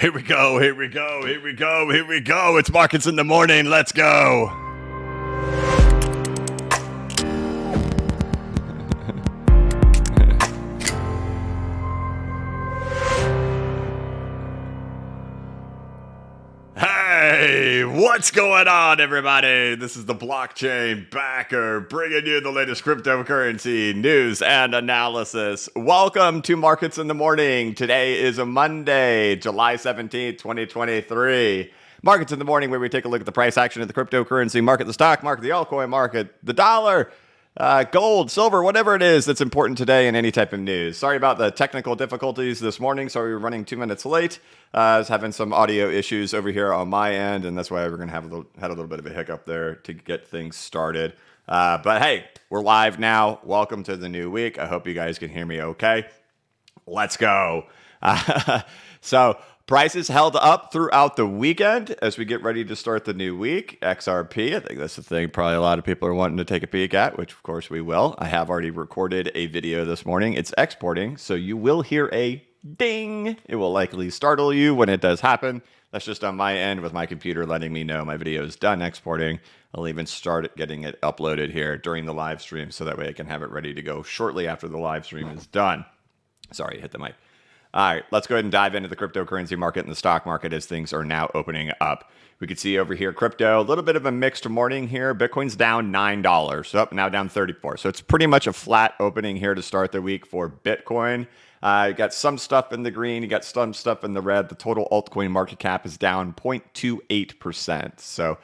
Here we go, here we go, here we go, here we go. It's Markets in the Morning. Let's go. Hey, what's going on, everybody? This is the Blockchain Backer bringing you the latest cryptocurrency news and analysis. Welcome to Markets in the Morning. Today is a Monday, July 17th, 2023. Markets in the Morning, where we take a look at the price action of the cryptocurrency market, the stock market, the altcoin market, the dollar, gold, silver, whatever it is that's important today in any type of news. Sorry about the technical difficulties this morning. Sorry we're running 2 minutes late. I was having some audio issues over here on my end, and that's why we're going to have had a little bit of a hiccup there to get things started. But hey, we're live now. Welcome to the new week. I hope you guys can hear me okay. Let's go. So prices held up throughout the weekend as we get ready to start the new week. XRP, I think that's the thing probably a lot of people are wanting to take a peek at, which of course we will. I have already recorded a video this morning. It's exporting, so you will hear a ding. It will likely startle you when it does happen. That's just on my end with my computer letting me know my video is done exporting. I'll even start getting it uploaded here during the live stream so that way I can have it ready to go shortly after the live stream is done. Sorry, hit the mic. All right, let's go ahead and dive into the cryptocurrency market and the stock market as things are now opening up. We can see over here, crypto, a little bit of a mixed morning here. Bitcoin's down $9, so now down 34. So it's pretty much a flat opening here to start the week for Bitcoin. You got some stuff in the green, you got some stuff in the red. The total altcoin market cap is down 0.28%. So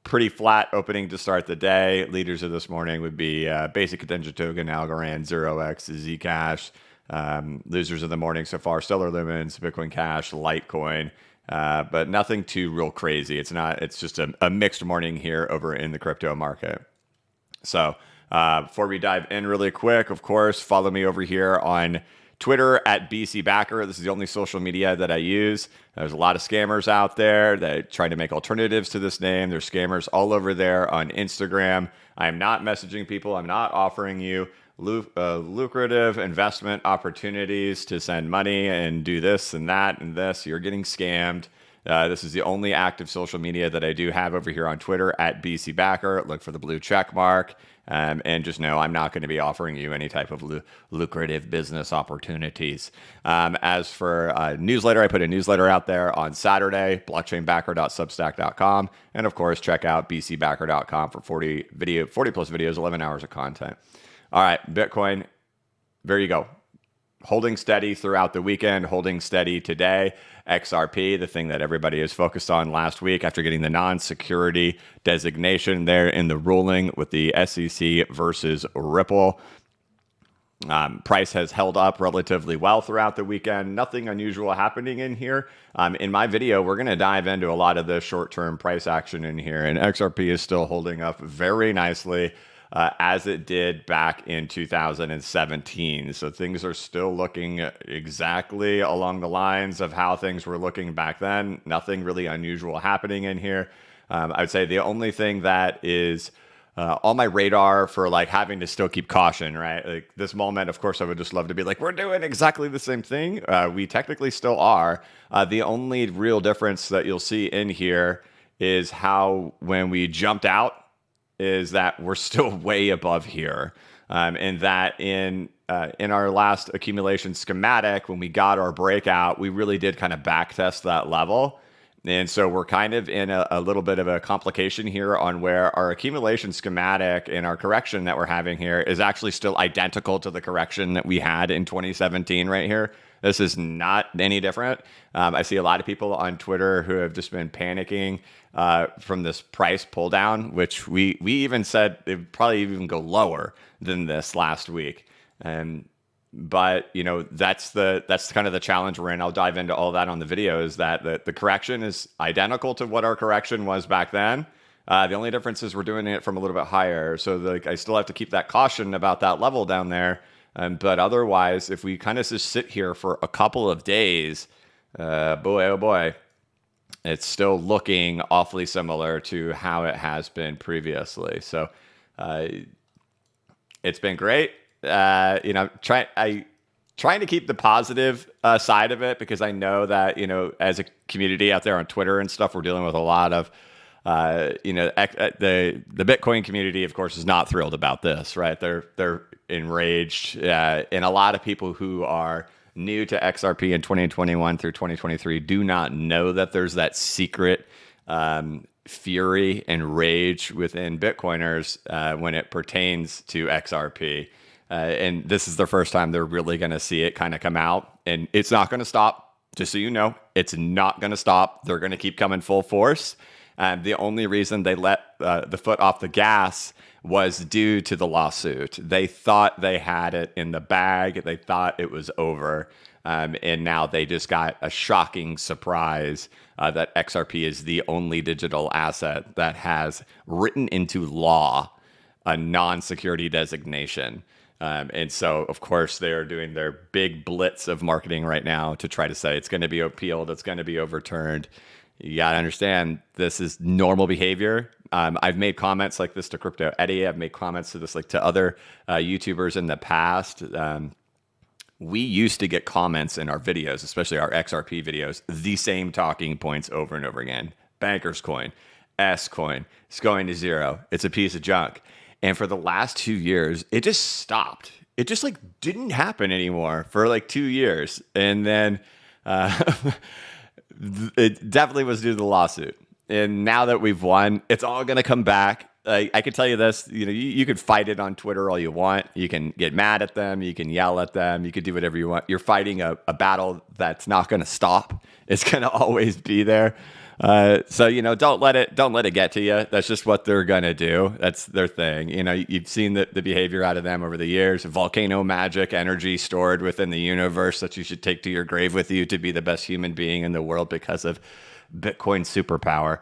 pretty flat opening to start the day. Leaders of this morning would be Basic Attention Token, Algorand, 0x, Zcash. Losers of the morning so far, Stellar Lumens, Bitcoin Cash, Litecoin, but nothing too real crazy. It's just a mixed morning here over in the crypto market. So before we dive in really quick, of course, follow me over here on Twitter at BCBacker. This is the only social media that I use. There's a lot of scammers out there that try to make alternatives to this name. There's scammers all over there on Instagram. I am not messaging people. I'm not offering you lucrative investment opportunities to send money and do this and that and this. You're getting scammed. This is the only active social media that I do have over here on Twitter at BCBacker. Look for the blue check mark. And just know I'm not going to be offering you any type of lucrative business opportunities. As for newsletter, I put a newsletter out there on Saturday, blockchainbacker.substack.com. And of course, check out bcbacker.com for 40 plus videos, 11 hours of content. All right, Bitcoin, there you go. Holding steady throughout the weekend, holding steady today. XRP, the thing that everybody is focused on last week after getting the non-security designation there in the ruling with the SEC versus Ripple. Price has held up relatively well throughout the weekend. Nothing unusual happening in here. In my video, we're going to dive into a lot of the short-term price action in here, and XRP is still holding up very nicely. As it did back in 2017. So things are still looking exactly along the lines of how things were looking back then. Nothing really unusual happening in here. I would say the only thing that is on my radar for like having to still keep caution, right? Like this moment, of course, I would just love to be like, we're doing exactly the same thing. We technically still are. The only real difference that you'll see in here is how when we jumped out, is that we're still way above here. And that in our last accumulation schematic, when we got our breakout, we really did kind of backtest that level. And so we're kind of in a little bit of a complication here on where our accumulation schematic and our correction that we're having here is actually still identical to the correction that we had in 2017 right here. This is not any different. I see a lot of people on Twitter who have just been panicking from this price pull down, which we even said it would probably even go lower than this last week. But you know, that's kind of the challenge we're in. I'll dive into all that on the video. Is that the correction is identical to what our correction was back then. The only difference is we're doing it from a little bit higher. So I still have to keep that caution about that level down there. But otherwise, if we kind of just sit here for a couple of days, boy, oh boy, it's still looking awfully similar to how it has been previously. So it's been great. trying to keep the positive side of it, because I know that, as a community out there on Twitter and stuff, we're dealing with a lot of, the Bitcoin community, of course, is not thrilled about this, right? They're enraged, and a lot of people who are new to XRP in 2021 through 2023 do not know that there's that secret fury and rage within Bitcoiners when it pertains to XRP. And this is the first time they're really going to see it kind of come out. And it's not going to stop, just so you know. It's not going to stop. They're going to keep coming full force. The only reason they let the foot off the gas was due to the lawsuit. They thought they had it in the bag. They thought it was over. And now they just got a shocking surprise that XRP is the only digital asset that has written into law a non-security designation. And so, of course, they are doing their big blitz of marketing right now to try to say it's going to be appealed, it's going to be overturned. You got to understand, this is normal behavior. I've made comments like this to Crypto Eddie. I've made comments to this to other YouTubers in the past. We used to get comments in our videos, especially our XRP videos, the same talking points over and over again. Banker's coin, S coin, it's going to zero. It's a piece of junk. And for the last 2 years, it just stopped. It just didn't happen anymore for 2 years. And then it definitely was due to the lawsuit. And now that we've won, it's all going to come back. I can tell you this, you could fight it on Twitter all you want. You can get mad at them. You can yell at them. You could do whatever you want. You're fighting a battle that's not going to stop. It's going to always be there. So, don't let it get to you. That's just what they're going to do. That's their thing. You've seen the behavior out of them over the years. Volcano magic, energy stored within the universe that you should take to your grave with you to be the best human being in the world because of Bitcoin superpower.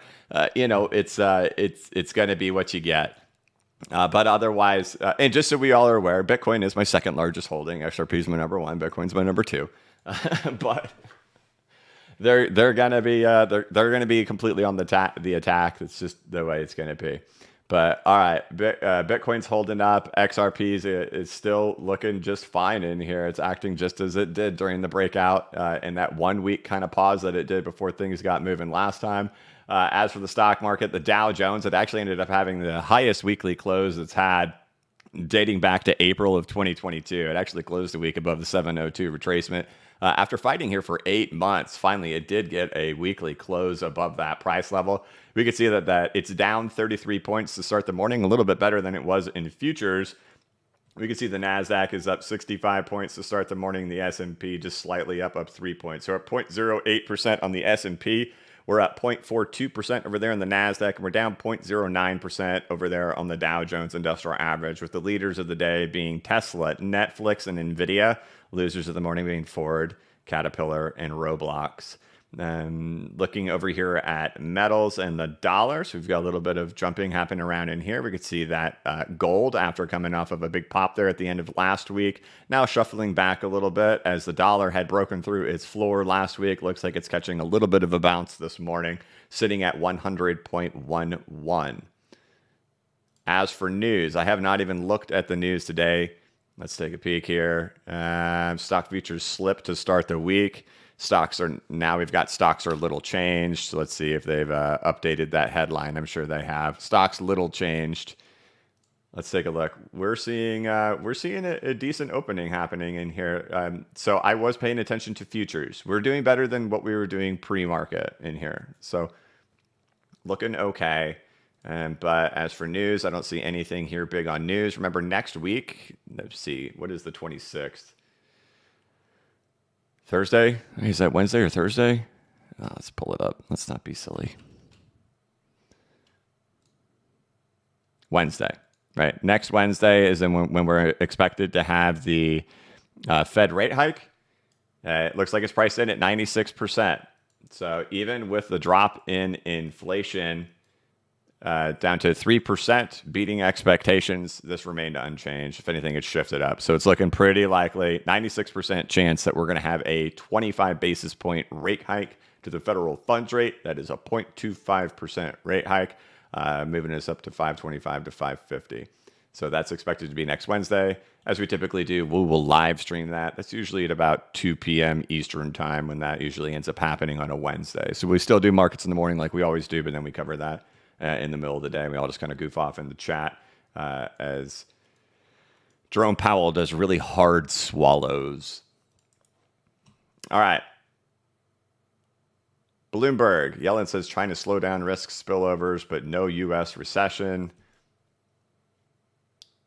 It's going to be what you get. But otherwise, and just so we all are aware, Bitcoin is my second largest holding. XRP is my number one. Bitcoin's my number two. But they're gonna be completely on the attack. It's just the way it's gonna be. But all right, Bitcoin's holding up. XRP is still looking just fine in here. It's acting just as it did during the breakout and that 1 week kind of pause that it did before things got moving last time. As for the stock market, the Dow Jones, it actually ended up having the highest weekly close it's had dating back to April of 2022. It actually closed the week above the 702 retracement. After fighting here for 8 months, finally it did get a weekly close above that price level. We could see that it's down 33 points to start the morning, a little bit better than it was in futures. We can see the NASDAQ is up 65 points to start the morning. The S&P just slightly up 3 points. So at 0.08% on the S&P. We're at 0.42% over there in the NASDAQ, and we're down 0.09% over there on the Dow Jones Industrial Average, with the leaders of the day being Tesla, Netflix, and NVIDIA. Losers of the morning being Ford, Caterpillar, and Roblox. Looking over here at metals and the dollar, so we've got a little bit of jumping happening around in here. We could see that gold, after coming off of a big pop there at the end of last week, now shuffling back a little bit as the dollar had broken through its floor last week. Looks like it's catching a little bit of a bounce this morning, sitting at 100.11. As for news, I have not even looked at the news today. Let's take a peek here. Stock futures slipped to start the week. We've got stocks are a little changed. So let's see if they've updated that headline. I'm sure they have. Stocks little changed. Let's take a look. We're seeing a decent opening happening in here. So I was paying attention to futures. We're doing better than what we were doing pre-market in here. So looking okay. But as for news, I don't see anything here big on news. Remember, next week, let's see, what is the 26th? Thursday? Is that Wednesday or Thursday? Let's pull it up. Let's not be silly. Wednesday, right? Next Wednesday is when we're expected to have the Fed rate hike. It looks like it's priced in at 96%. So even with the drop in inflation down to 3%, beating expectations, this remained unchanged. If anything, it shifted up. So it's looking pretty likely, 96% chance that we're going to have a 25 basis point rate hike to the federal funds rate. That is a 0.25% rate hike, moving us up to 525 to 550. So that's expected to be next Wednesday. As we typically do, we will live stream that. That's usually at about 2 p.m. Eastern time when that usually ends up happening on a Wednesday. So we still do markets in the morning like we always do, but then we cover that in the middle of the day. We all just kind of goof off in the chat as Jerome Powell does really hard swallows. All right. Bloomberg. Yellen says trying to slow down risk spillovers, but no U.S. recession.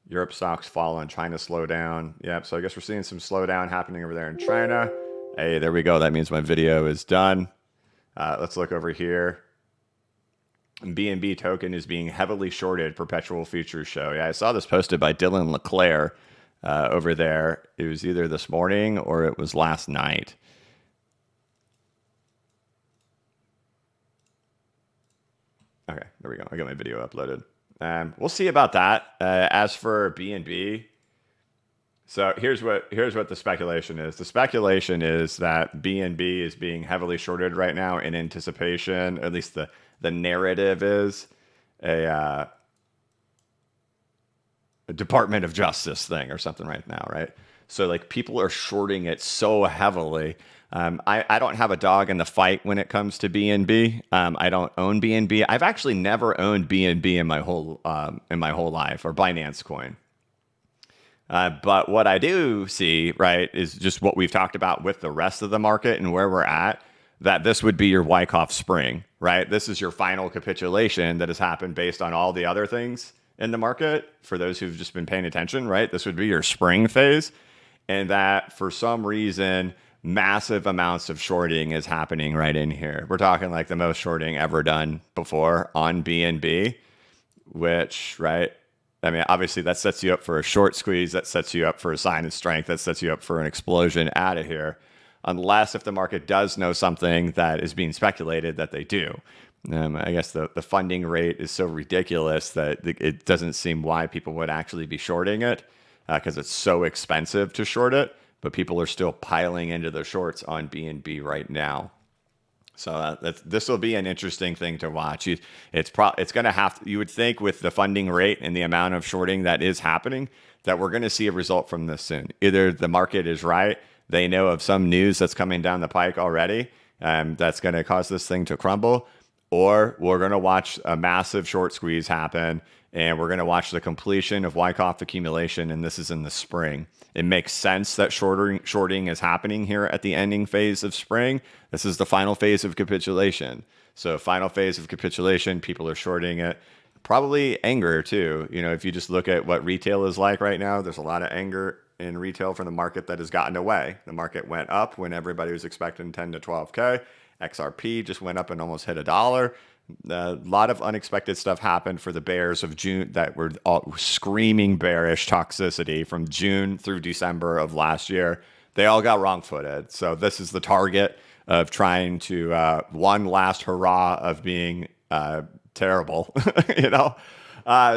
Europe stocks fall on China slow down. Yep, so I guess we're seeing some slowdown happening over there in China. Hey, there we go. That means my video is done. Let's look over here. BNB token is being heavily shorted, perpetual futures show. Yeah, I saw this posted by Dylan LeClaire over there. It was either this morning or it was last night. Okay, there we go. I got my video uploaded. We'll see about that. As for BNB, so here's what the speculation is. The speculation is that BNB is being heavily shorted right now in anticipation. At least the narrative is a Department of Justice thing or something right now, right? So like people are shorting it so heavily. I don't have a dog in the fight when it comes to BNB. I don't own BNB. I've actually never owned BNB in my whole life, or Binance Coin. But what I do see, right, is just what we've talked about with the rest of the market and where we're at, that this would be your Wyckoff spring, right? This is your final capitulation that has happened based on all the other things in the market. For those who've just been paying attention, right? This would be your spring phase. And that for some reason, massive amounts of shorting is happening right in here. We're talking like the most shorting ever done before on BNB, which, right? I mean, obviously that sets you up for a short squeeze. That sets you up for a sign of strength. That sets you up for an explosion out of here. Unless if the market does know something that is being speculated that they do. I guess the funding rate is so ridiculous that it doesn't seem why people would actually be shorting it because it's so expensive to short it. But people are still piling into the shorts on BNB right now. So this will be an interesting thing to watch. It's going to have to, you would think with the funding rate and the amount of shorting that is happening, that we're going to see a result from this soon. Either the market is right, they know of some news that's coming down the pike already that's going to cause this thing to crumble, or we're going to watch a massive short squeeze happen, and we're going to watch the completion of Wyckoff accumulation, and this is in the spring. It makes sense that shorting is happening here at the ending phase of spring. This is the final phase of capitulation. So final phase of capitulation, people are shorting it. Probably anger too. You know, if you just look at what retail is like right now, there's a lot of anger in retail from the market that has gotten away. The market went up when everybody was expecting 10 to 12K. XRP just went up and almost hit $1. A lot of unexpected stuff happened for the bears of June that were all screaming bearish toxicity from June through December of last year. They all got wrong-footed. So this is the target of trying to one last hurrah of being terrible, you know?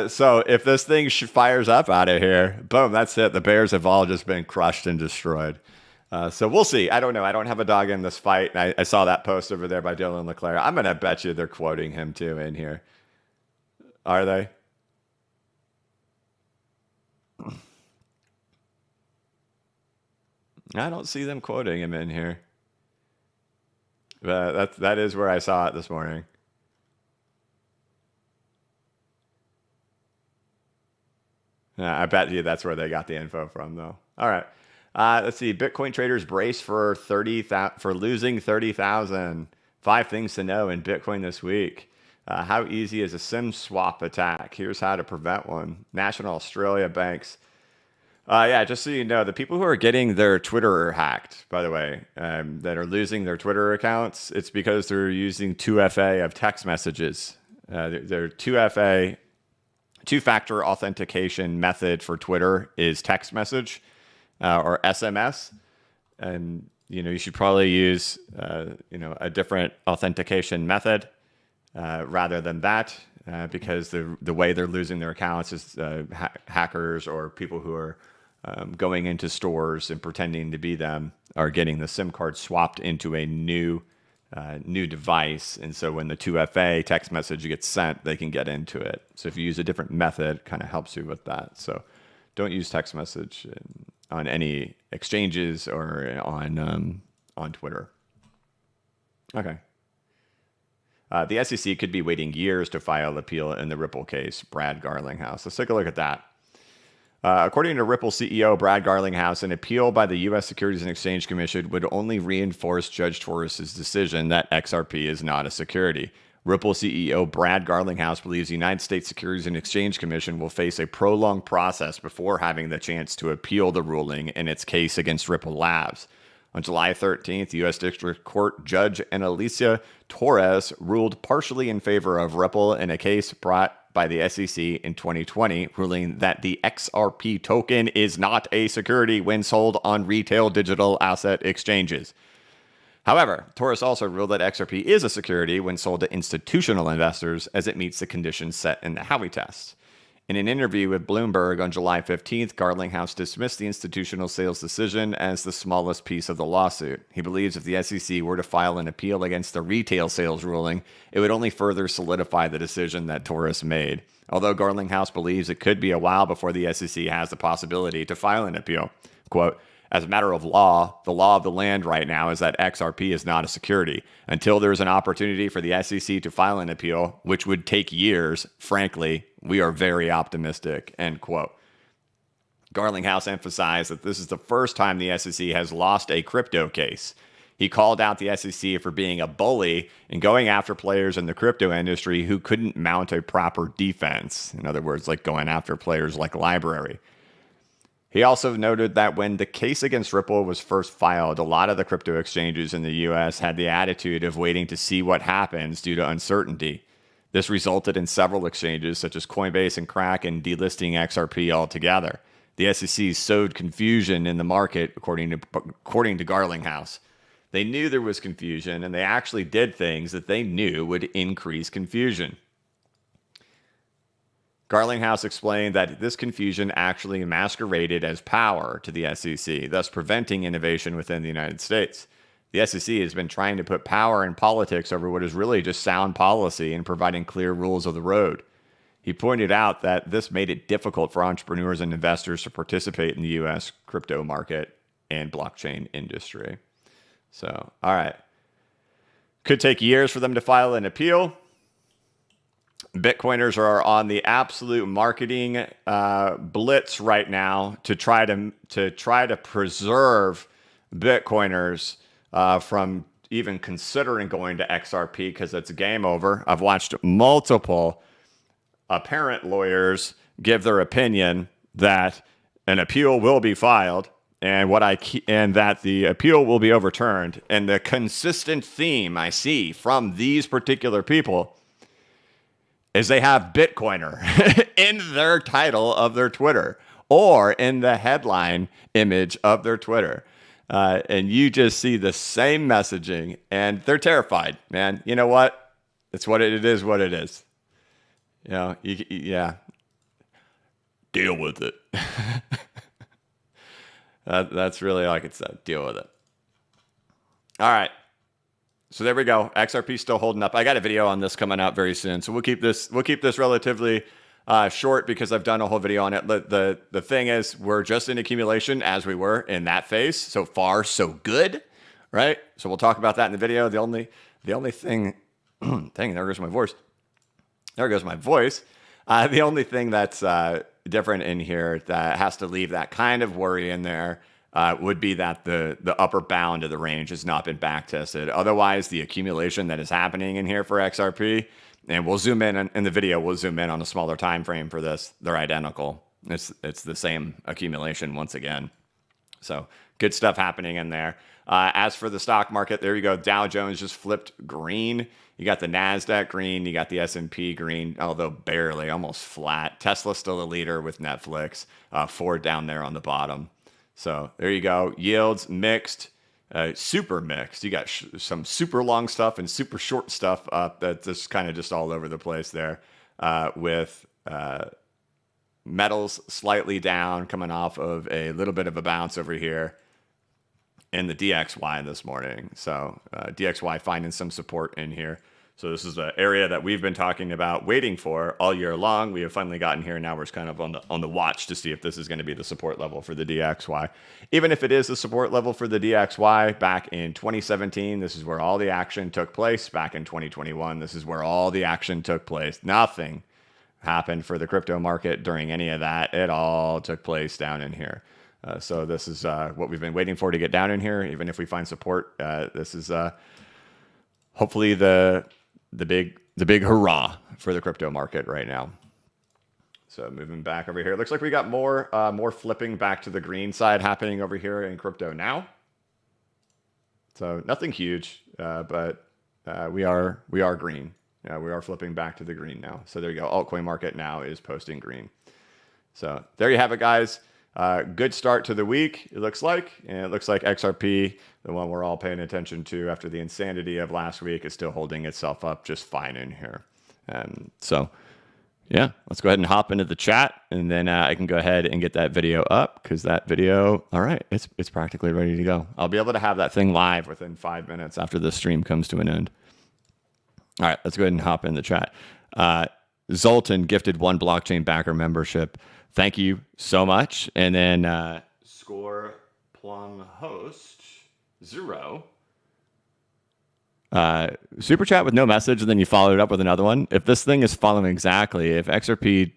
So if this thing fires up out of here, boom, that's it. The bears have all just been crushed and destroyed. So we'll see. I don't know. I don't have a dog in this fight. And I saw that post over there by Dylan LeClaire. I'm going to bet you they're quoting him too in here. Are they? I don't see them quoting him in here. But that is where I saw it this morning. I bet you that's where they got the info from, though. All right. Let's see. Bitcoin traders brace for losing 30,000. 5 things to know in Bitcoin this week. How easy is a SIM swap attack? Here's how to prevent one. National Australia banks. Yeah, just so you know, the people who are getting their Twitter hacked, by the way, that are losing their Twitter accounts, it's because they're using 2FA of text messages. Their 2FA, two-factor authentication method for Twitter is text message. Or SMS, and you should probably use a different authentication method rather than that because the way they're losing their accounts is hackers or people who are going into stores and pretending to be them are getting the SIM card swapped into a new new device. And so when the 2FA text message gets sent, they can get into it. So if you use a different method, it kind of helps you with that. So don't use text message on any exchanges or on Twitter. Okay. The SEC could be waiting years to file appeal in the Ripple case, Brad Garlinghouse. Let's take a look at that. According to Ripple CEO Brad Garlinghouse, an appeal by the U.S. Securities and Exchange Commission would only reinforce Judge Torres's decision that XRP is not a security. Ripple CEO Brad Garlinghouse believes the United States Securities and Exchange Commission will face a prolonged process before having the chance to appeal the ruling in its case against Ripple Labs. On July 13th, U.S. District Court Judge Analisa Torres ruled partially in favor of Ripple in a case brought by the SEC in 2020, ruling that the XRP token is not a security when sold on retail digital asset exchanges. However, Torres also ruled that XRP is a security when sold to institutional investors, as it meets the conditions set in the Howey test. In an interview with Bloomberg on July 15th, Garlinghouse dismissed the institutional sales decision as the smallest piece of the lawsuit. He believes if the SEC were to file an appeal against the retail sales ruling, it would only further solidify the decision that Torres made. Although Garlinghouse believes it could be a while before the SEC has the possibility to file an appeal. Quote, as a matter of law, the law of the land right now is that XRP is not a security. Until there's an opportunity for the SEC to file an appeal, which would take years, frankly, we are very optimistic, end quote. Garlinghouse emphasized that this is the first time the SEC has lost a crypto case. He called out the SEC for being a bully and going after players in the crypto industry who couldn't mount a proper defense. In other words, like going after players like Library. He also noted that when the case against Ripple was first filed, a lot of the crypto exchanges in the U.S. had the attitude of waiting to see what happens due to uncertainty. This resulted in several exchanges, such as Coinbase and Kraken, delisting XRP altogether. The SEC sowed confusion in the market, according to Garlinghouse. They knew there was confusion, and they actually did things that they knew would increase confusion. Garlinghouse explained that this confusion actually masqueraded as power to the SEC, thus preventing innovation within the United States. The SEC has been trying to put power in politics over what is really just sound policy and providing clear rules of the road. He pointed out that this made it difficult for entrepreneurs and investors to participate in the U.S. crypto market and blockchain industry. So, all right. Could take years for them to file an appeal. Bitcoiners are on the absolute marketing blitz right now to try to preserve Bitcoiners from even considering going to XRP because it's game over. I've watched multiple apparent lawyers give their opinion that an appeal will be filed and that the appeal will be overturned. And the consistent theme I see from these particular people is they have Bitcoiner in their title of their Twitter or in the headline image of their Twitter. And you just see the same messaging and they're terrified, man. You know what? It's what it is, what it is. You know, yeah. Deal with it. That's really all I could say. Deal with it. All right. So there we go. XRP still holding up. I got a video on this coming out very soon. So we'll keep this relatively short because I've done a whole video on it. The thing is, we're just in accumulation as we were in that phase. So far, so good, right? So we'll talk about that in the video. The only thing, dang, there goes my voice. There goes my voice. The only thing that's different in here that has to leave that kind of worry in there would be that the upper bound of the range has not been back tested. Otherwise, the accumulation that is happening in here for XRP, and we'll zoom in the video, we'll zoom in on a smaller time frame for this. They're identical. It's the same accumulation once again. So good stuff happening in there. As for the stock market, there you go. Dow Jones just flipped green. You got the NASDAQ green. You got the S&P green, although barely, almost flat. Tesla still a leader with Netflix. Ford down there on the bottom. So there you go. Yields mixed, super mixed. You got some super long stuff and super short stuff that's just kind of just all over the place there with metals slightly down, coming off of a little bit of a bounce over here. and the DXY this morning. So DXY finding some support in here. So this is the area that we've been talking about, waiting for all year long. We have finally gotten here. Now we're just kind of on the watch to see if this is going to be the support level for the DXY. Even if it is the support level for the DXY back in 2017, this is where all the action took place. Back in 2021, this is where all the action took place. Nothing happened for the crypto market during any of that. It all took place down in here. So this is what we've been waiting for to get down in here. Even if we find support, this is hopefully the big hurrah for the crypto market right now. So moving back over here, it looks like we got more flipping back to the green side happening over here in crypto now. So nothing huge, but we are green. We are flipping back to the green now. So there you go. Altcoin market now is posting green. So there you have it, guys. Good start to the week, it looks like. And it looks like XRP, the one we're all paying attention to after the insanity of last week, is still holding itself up just fine in here. So, yeah, let's go ahead and hop into the chat, and then I can go ahead and get that video up, because that video, all right, it's practically ready to go. I'll be able to have that thing live within 5 minutes after the stream comes to an end. All right, let's go ahead and hop in the chat. Zoltan gifted 1 blockchain backer membership. Thank you so much. And then Score Plum Host 0. Super chat with no message, and then you followed it up with another one. If this thing is following exactly, if XRP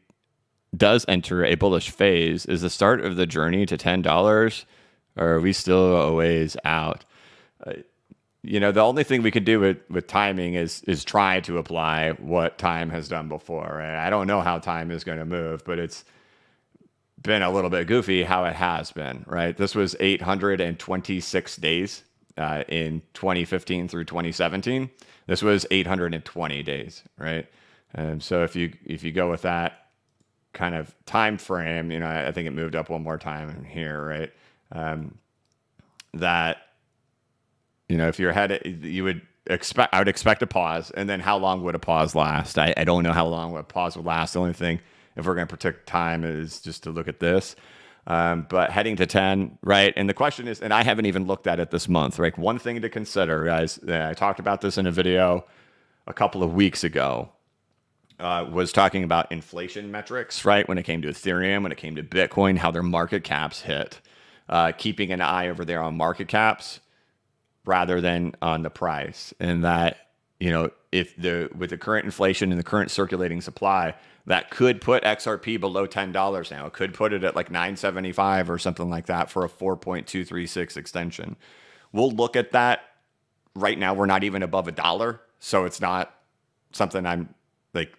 does enter a bullish phase, is the start of the journey to $10, or are we still a ways out? The only thing we could do with timing is try to apply what time has done before. Right? I don't know how time is going to move, but it's been a little bit goofy how it has been, right? This was 826 days in 2015 through 2017. This was 820 days, right? And so if you go with that kind of time frame, I think it moved up one more time in here, right? That if you're ahead, you would expect. I would expect a pause, and then how long would a pause last? I don't know how long a pause would last. The only thing, if we're going to predict time, is just to look at this. But heading to 10, right? And the question is, and I haven't even looked at it this month, right? One thing to consider, guys, I talked about this in a video a couple of weeks ago, was talking about inflation metrics, right? When it came to Ethereum, when it came to Bitcoin, how their market caps hit. Keeping an eye over there on market caps rather than on the price. And that, if with the current inflation and the current circulating supply, that could put XRP below $10 now. It could put it at like $9.75 or something like that for a 4.236 extension. We'll look at that. Right now, we're not even above $1, so it's not something I'm like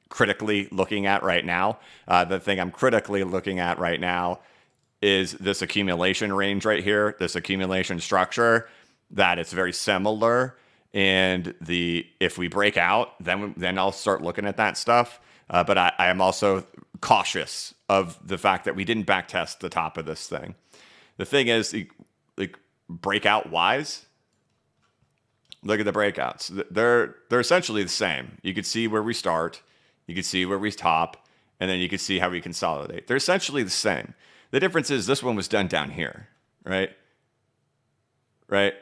critically looking at right now. The thing I'm critically looking at right now is this accumulation range right here, this accumulation structure, that it's very similar. And if we break out, then I'll start looking at that stuff. But I am also cautious of the fact that we didn't backtest the top of this thing. The thing is, like breakout wise, look at the breakouts. They're essentially the same. You could see where we start, you could see where we top, and then you could see how we consolidate. They're essentially the same. The difference is this one was done down here, right? Right?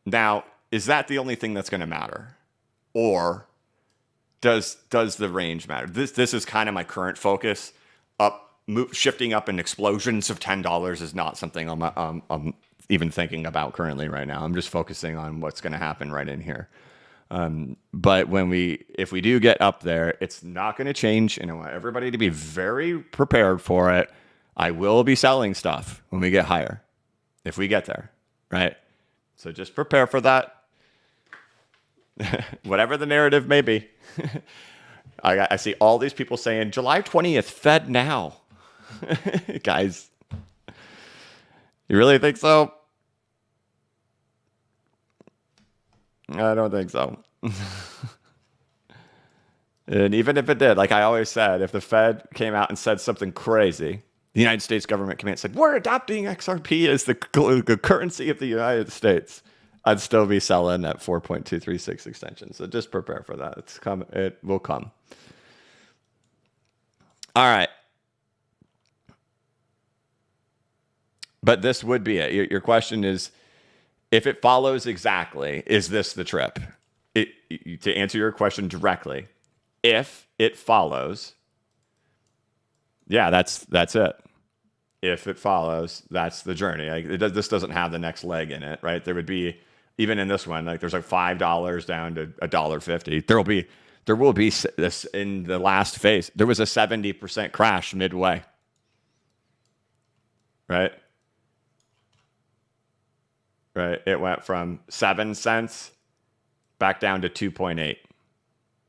Now, is that the only thing that's going to matter? Or does the range matter? This is kind of my current focus. Shifting up in explosions of $10 is not something I'm even thinking about currently right now. I'm just focusing on what's going to happen right in here. But if we do get up there, it's not going to change. And I want everybody to be very prepared for it. I will be selling stuff when we get higher, if we get there, right? So just prepare for that. Whatever the narrative may be. I see all these people saying July 20th, Fed now. Guys, you really think so? I don't think so. And even if it did, like I always said, if the Fed came out and said something crazy, the United States government came out and said, we're adopting XRP as the currency of the United States, I'd still be selling at 4.236 extension. So just prepare for that. It will come. All right. But this would be it. Your question is, if it follows exactly, is this the trip? To answer your question directly, if it follows, yeah, that's it. If it follows, that's the journey. Like, this doesn't have the next leg in it, right? There would be, even in this one, like there's like $5 down to $1.50. There will be this in the last phase. There was a 70% crash midway, right? Right. It went from 7 cents back down to 2.8.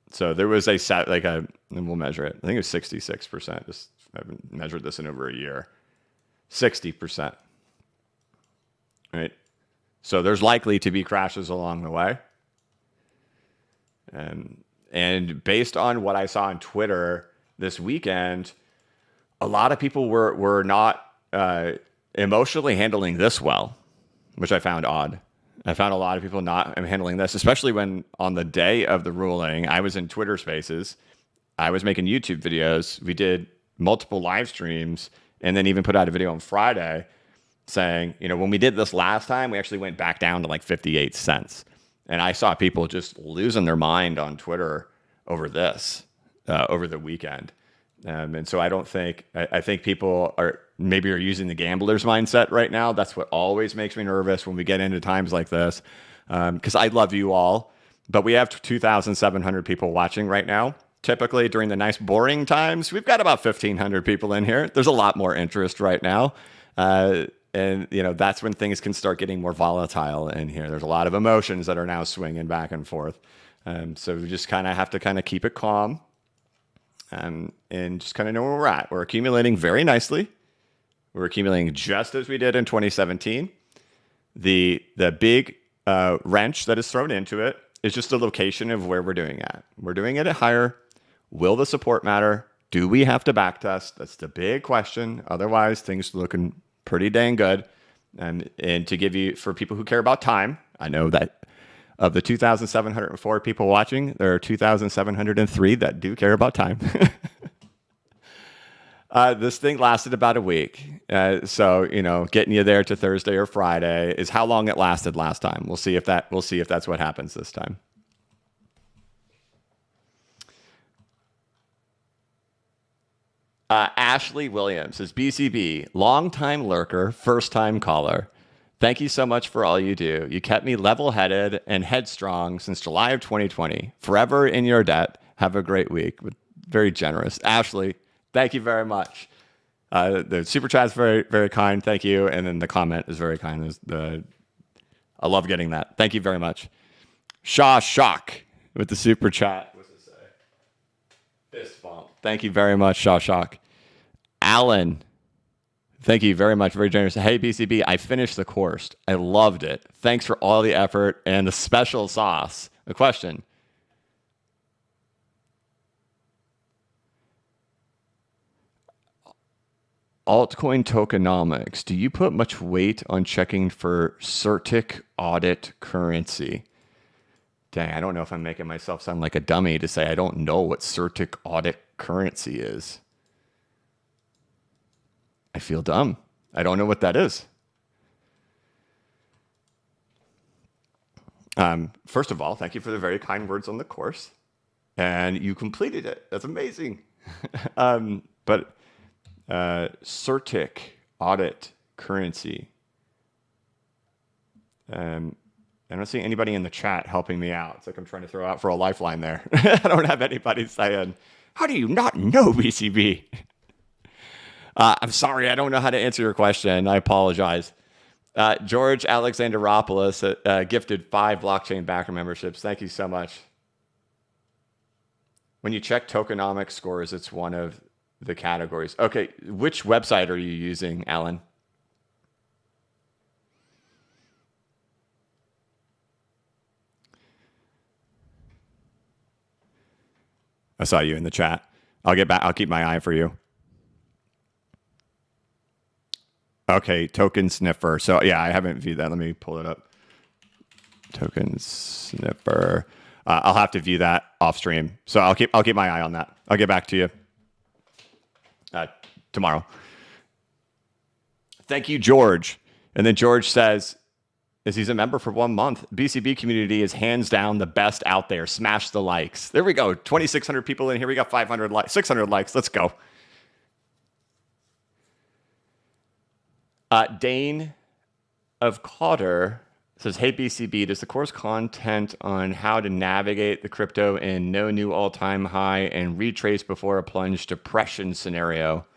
So there was and we'll measure it. I think it was 66%. I haven't measured this in over a year. 60%. Right. So there's likely to be crashes along the way. And based on what I saw on Twitter this weekend, a lot of people were not emotionally handling this well, which I found odd. I found a lot of people not handling this, especially when on the day of the ruling, I was in Twitter Spaces. I was making YouTube videos. We did multiple live streams and then even put out a video on Friday saying, when we did this last time, we actually went back down to like 58 cents. And I saw people just losing their mind on Twitter over this, over the weekend. And so I think people are using the gambler's mindset right now. That's what always makes me nervous when we get into times like this. Because I love you all, but we have 2,700 people watching right now. Typically during the nice boring times, we've got about 1,500 people in here. There's a lot more interest right now. And that's when things can start getting more volatile in here. There's a lot of emotions that are now swinging back and forth. So we just kind of have to keep it calm. And just kind of know where we're at. We're accumulating very nicely. We're accumulating just as we did in 2017. The big wrench that is thrown into it is just the location of where we're doing at. We're doing it at higher. Will the support matter? Do we have to backtest? That's the big question. Otherwise, things are looking pretty dang good. And to give you, for people who care about time, I know that of the 2,704 people watching, there are 2,703 that do care about time. This thing lasted about a week. So, getting you there to Thursday or Friday is how long it lasted last time. We'll see if that's what happens this time. Ashley Williams is BCB, longtime lurker, first time caller. Thank you so much for all you do. You kept me level-headed and headstrong since July of 2020. Forever in your debt. Have a great week. Very generous. Ashley, thank you very much. The super chat is very, very kind. Thank you. And then the comment is very kind. I love getting that. Thank you very much. Shaw Shock with the super chat. What's it say? Fist bump. Thank you very much, Shaw Shock. Alan. Thank you very much. Very generous. Hey, BCB, I finished the course. I loved it. Thanks for all the effort and the special sauce. A question. Altcoin tokenomics. Do you put much weight on checking for CertiK audit currency? Dang, I don't know if I'm making myself sound like a dummy to say I don't know what CertiK audit currency is. I feel dumb. I don't know what that is. First of all, thank you for the very kind words on the course. And you completed it. That's amazing. But CertiK audit currency. I don't see anybody in the chat helping me out. It's like I'm trying to throw out for a lifeline there. I don't have anybody saying, how do you not know BCB? I'm sorry, I don't know how to answer your question. I apologize. George Alexanderopoulos gifted 5 blockchain backer memberships. Thank you so much. When you check tokenomics scores, it's one of the categories. Okay, which website are you using, Alan? I saw you in the chat. I'll get back. I'll keep my eye for you. Okay, token sniffer. So yeah, I haven't viewed that. Let me pull it up. Token sniffer. I'll have to view that off stream. So I'll keep my eye on that. I'll get back to you tomorrow. Thank you, George. And then George says, as he's a member for 1 month, BCB community is hands down the best out there. Smash the likes. There we go. 2,600 people in here. We got 500 likes, 600 likes. Let's go. Dane of Cotter says, hey, BCB, does the course content on how to navigate the crypto in no new all-time high and retrace before a plunge depression scenario?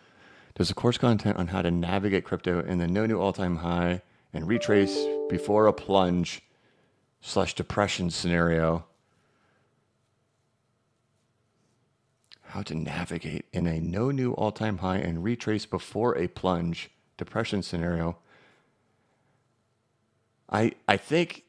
Does the course content on how to navigate crypto in the no new all-time high and retrace before a plunge / depression scenario? How to navigate in a no new all-time high and retrace before a plunge depression scenario. I think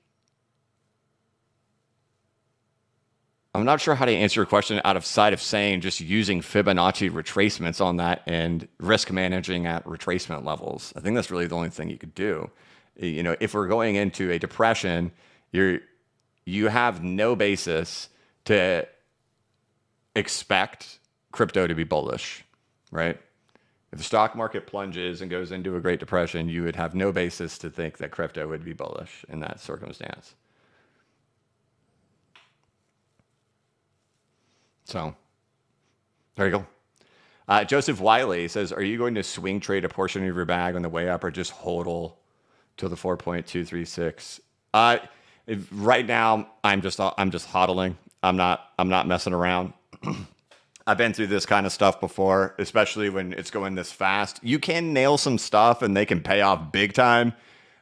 I'm not sure how to answer your question outside of saying just using Fibonacci retracements on that and risk managing at retracement levels. I think that's really the only thing you could do. You know, if we're going into a depression, you have no basis to expect crypto to be bullish, right? If the stock market plunges and goes into a Great Depression, you would have no basis to think that crypto would be bullish in that circumstance. So, there you go. Joseph Wiley says, are you going to swing trade a portion of your bag on the way up or just hodl till the 4.236? Right now, I'm just hodling. I'm not messing around. I've been through this kind of stuff before, especially when it's going this fast. You can nail some stuff and they can pay off big time,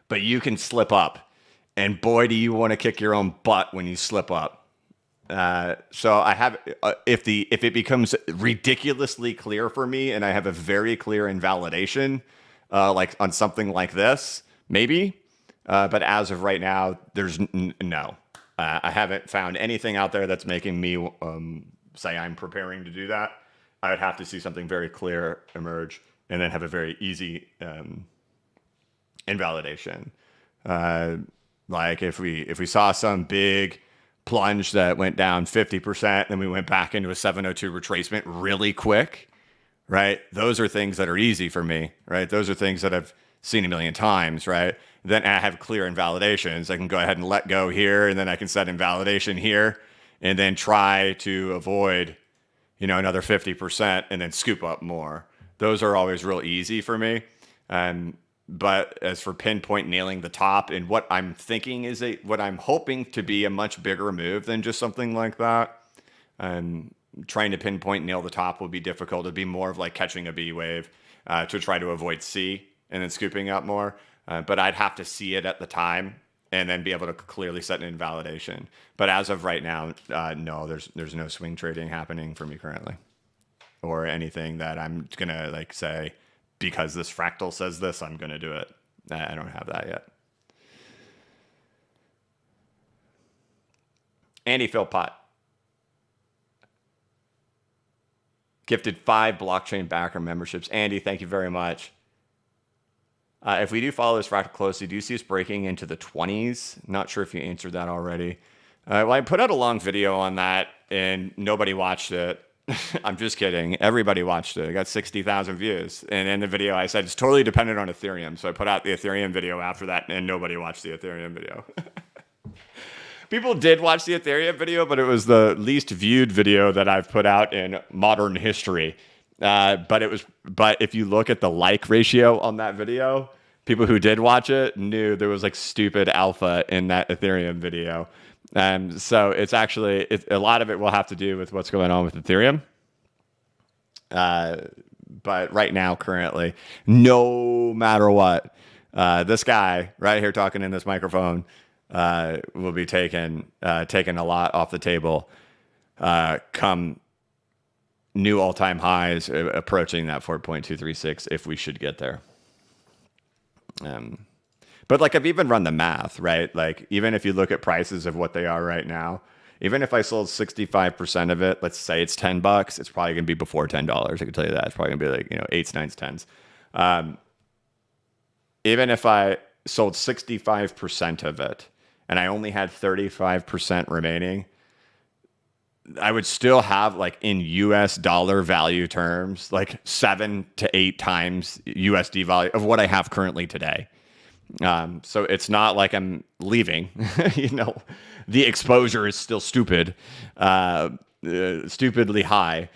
but you can slip up. And boy, do you want to kick your own butt when you slip up. So I have, if it becomes ridiculously clear for me and I have a very clear invalidation, like on something like this, maybe. But as of right now, there's no. I haven't found anything out there that's making me say I'm preparing to do that. I would have to see something very clear emerge and then have a very easy invalidation. Like if we saw some big plunge that went down 50%, then we went back into a 702 retracement really quick, right? Those are things that are easy for me, right? Those are things that I've seen a million times, right? Then I have clear invalidations. I can go ahead and let go here, and then I can set invalidation here, and then try to avoid, another 50% and then scoop up more. Those are always real easy for me. But as for pinpoint nailing the top, and what I'm thinking is what I'm hoping to be a much bigger move than just something like that. Trying to pinpoint nail the top will be difficult. It'd be more of like catching a B wave to try to avoid C and then scooping up more. But I'd have to see it at the time and then be able to clearly set an invalidation. But as of right now, no, there's no swing trading happening for me currently, or anything that I'm gonna say because this fractal says this, I'm gonna do it. I don't have that yet. Andy Philpott gifted 5 blockchain backer memberships. Andy, thank you very much. If we do follow this fractal closely, do you see us breaking into the 20s? Not sure if you answered that already. Well, I put out a long video on that and nobody watched it. I'm just kidding. Everybody watched it. I got 60,000 views. And in the video, I said it's totally dependent on Ethereum. So I put out the Ethereum video after that and nobody watched the Ethereum video. People did watch the Ethereum video, but it was the least viewed video that I've put out in modern history. But if you look at the like ratio on that video, people who did watch it knew there was stupid alpha in that Ethereum video. So it's actually, a lot of it will have to do with what's going on with Ethereum. But right now, currently, no matter what, this guy right here talking in this microphone, will be taking a lot off the table, come new all-time highs approaching that 4.236 if we should get there. But I've even run the math, right? Even if you look at prices of what they are right now, even if I sold 65% of it, let's say it's $10, it's probably going to be before $10. I can tell you that. It's probably going to be 8s, 9s, 10s. Even if I sold 65% of it and I only had 35% remaining, I would still have, like, in US dollar value terms, like 7 to 8 times USD value of what I have currently today. So it's not like I'm leaving. The exposure is still stupid, stupidly high.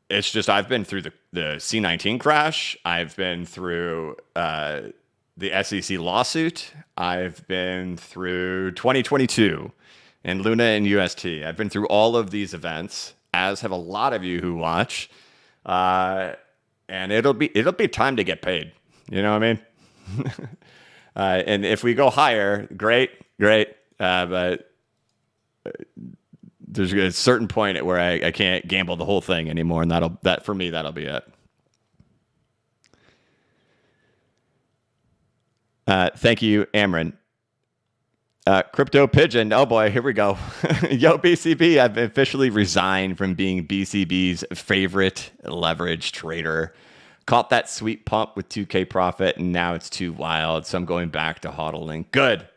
It's just I've been through the C19 crash. I've been through the SEC lawsuit. I've been through 2022 and Luna and UST. I've been through all of these events, as have a lot of you who watch. And it'll be time to get paid. You know what I mean? And if we go higher, great. But there's a certain point at where I can't gamble the whole thing anymore, and that for me, that'll be it. Thank you, Amron. Crypto Pigeon. Oh boy, here we go. Yo, BCB, I've officially resigned from being BCB's favorite leverage trader. Caught that sweet pump with 2K profit, and now it's too wild, so I'm going back to hodling. Good.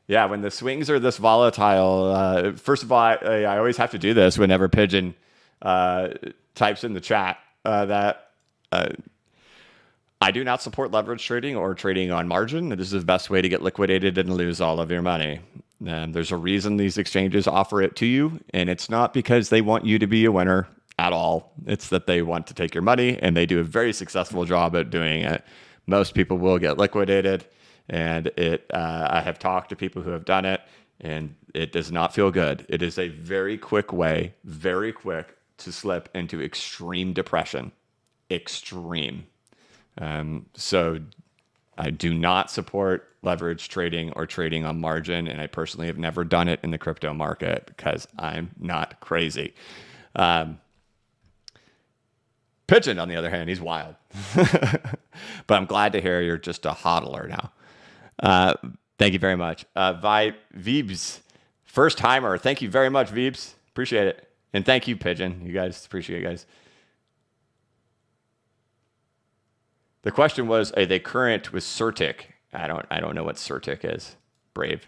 Yeah, when the swings are this volatile, first of all, I always have to do this whenever Pigeon types in the chat that I do not support leverage trading or trading on margin. This is the best way to get liquidated and lose all of your money. There's a reason these exchanges offer it to you, and it's not because they want you to be a winner at all. It's that they want to take your money, and they do a very successful job at doing it. Most people will get liquidated, and I have talked to people who have done it, and it does not feel good. It is a very quick way, very quick to slip into extreme depression. Extreme. So I do not support leverage trading or trading on margin, and I personally have never done it in the crypto market because I'm not crazy. Pigeon, on the other hand, he's wild. But I'm glad to hear you're just a hodler now. Thank you very much. Veebs, first timer. Thank you very much, Veebs. Appreciate it. And thank you, Pigeon. You guys, appreciate it, guys. The question was, are they current with Certic? I don't know what Certic is. Brave.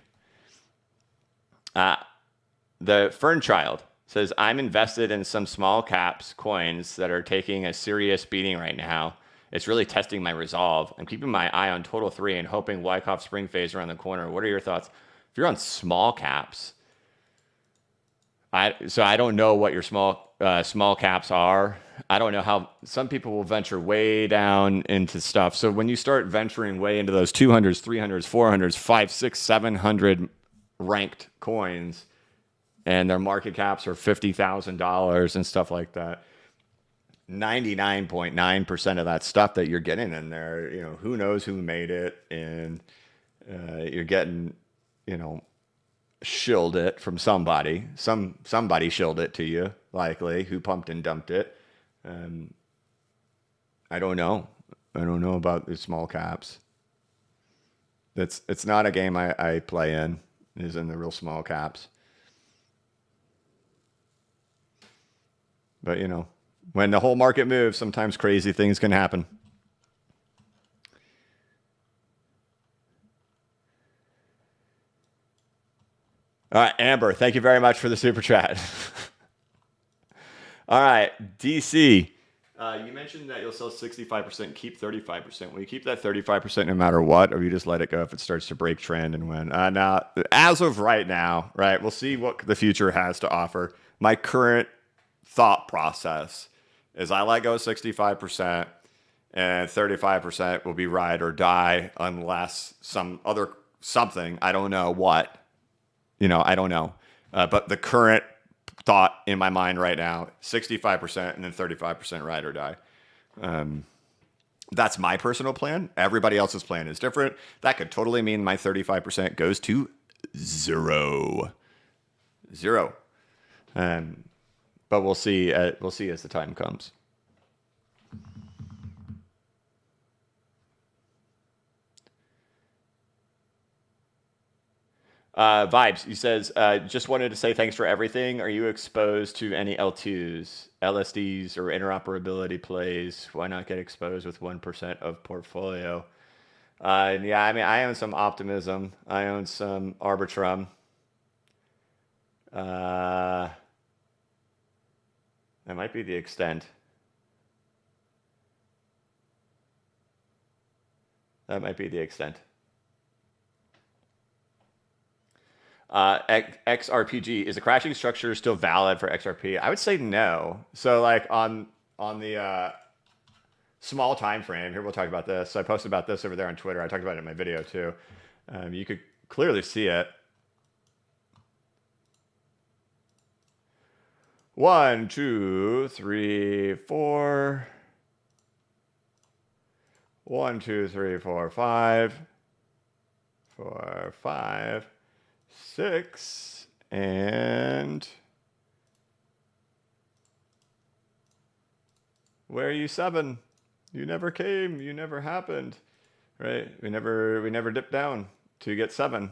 The Fern Child says, I'm invested in some small caps coins that are taking a serious beating right now. It's really testing my resolve. I'm keeping my eye on Total 3 and hoping Wyckoff spring phase around the corner. What are your thoughts? If you're on small caps, I don't know what your small caps are. I don't know how some people will venture way down into stuff. So when you start venturing way into those 200s, 300s, 400s, 500, 600, 700 ranked coins, and their market caps are $50,000 and stuff like that, 99.9% of that stuff that you're getting in there, who knows who made it, and you're getting, shilled it from somebody. Somebody shilled it to you, likely, who pumped and dumped it. I don't know. I don't know about the small caps. It's not a game I play in. Is in the real small caps. But when the whole market moves, sometimes crazy things can happen. All right, Amber, thank you very much for the super chat. All right, DC. You mentioned that you'll sell 65%, keep 35%. Will you keep that 35% no matter what, or you just let it go if it starts to break trend and win? Now, as of right now, right, we'll see what the future has to offer. My current thought process is I let go 65%, and 35% will be ride or die unless something, I don't know what, I don't know. But the current thought in my mind right now, 65% and then 35% ride or die. That's my personal plan. Everybody else's plan is different. That could totally mean my 35% goes to zero. But we'll see. We'll see as the time comes. Vibes, he says, just wanted to say thanks for everything. Are you exposed to any L2s, LSDs, or interoperability plays? Why not get exposed with 1% of portfolio? Yeah, I mean, I own some Optimism. I own some Arbitrum. That might be the extent. That might be the extent. XRPG, is the crashing structure still valid for XRP? I would say no. So like on the small time frame, here we'll talk about this. So I posted about this over there on Twitter. I talked about it in my video too. You could clearly see it. 1, 2, 3, 4. 1, 2, 3, 4, 5. 4, 5, 6, and where are you, 7? You never came. You never happened, right? We never dipped down to get 7.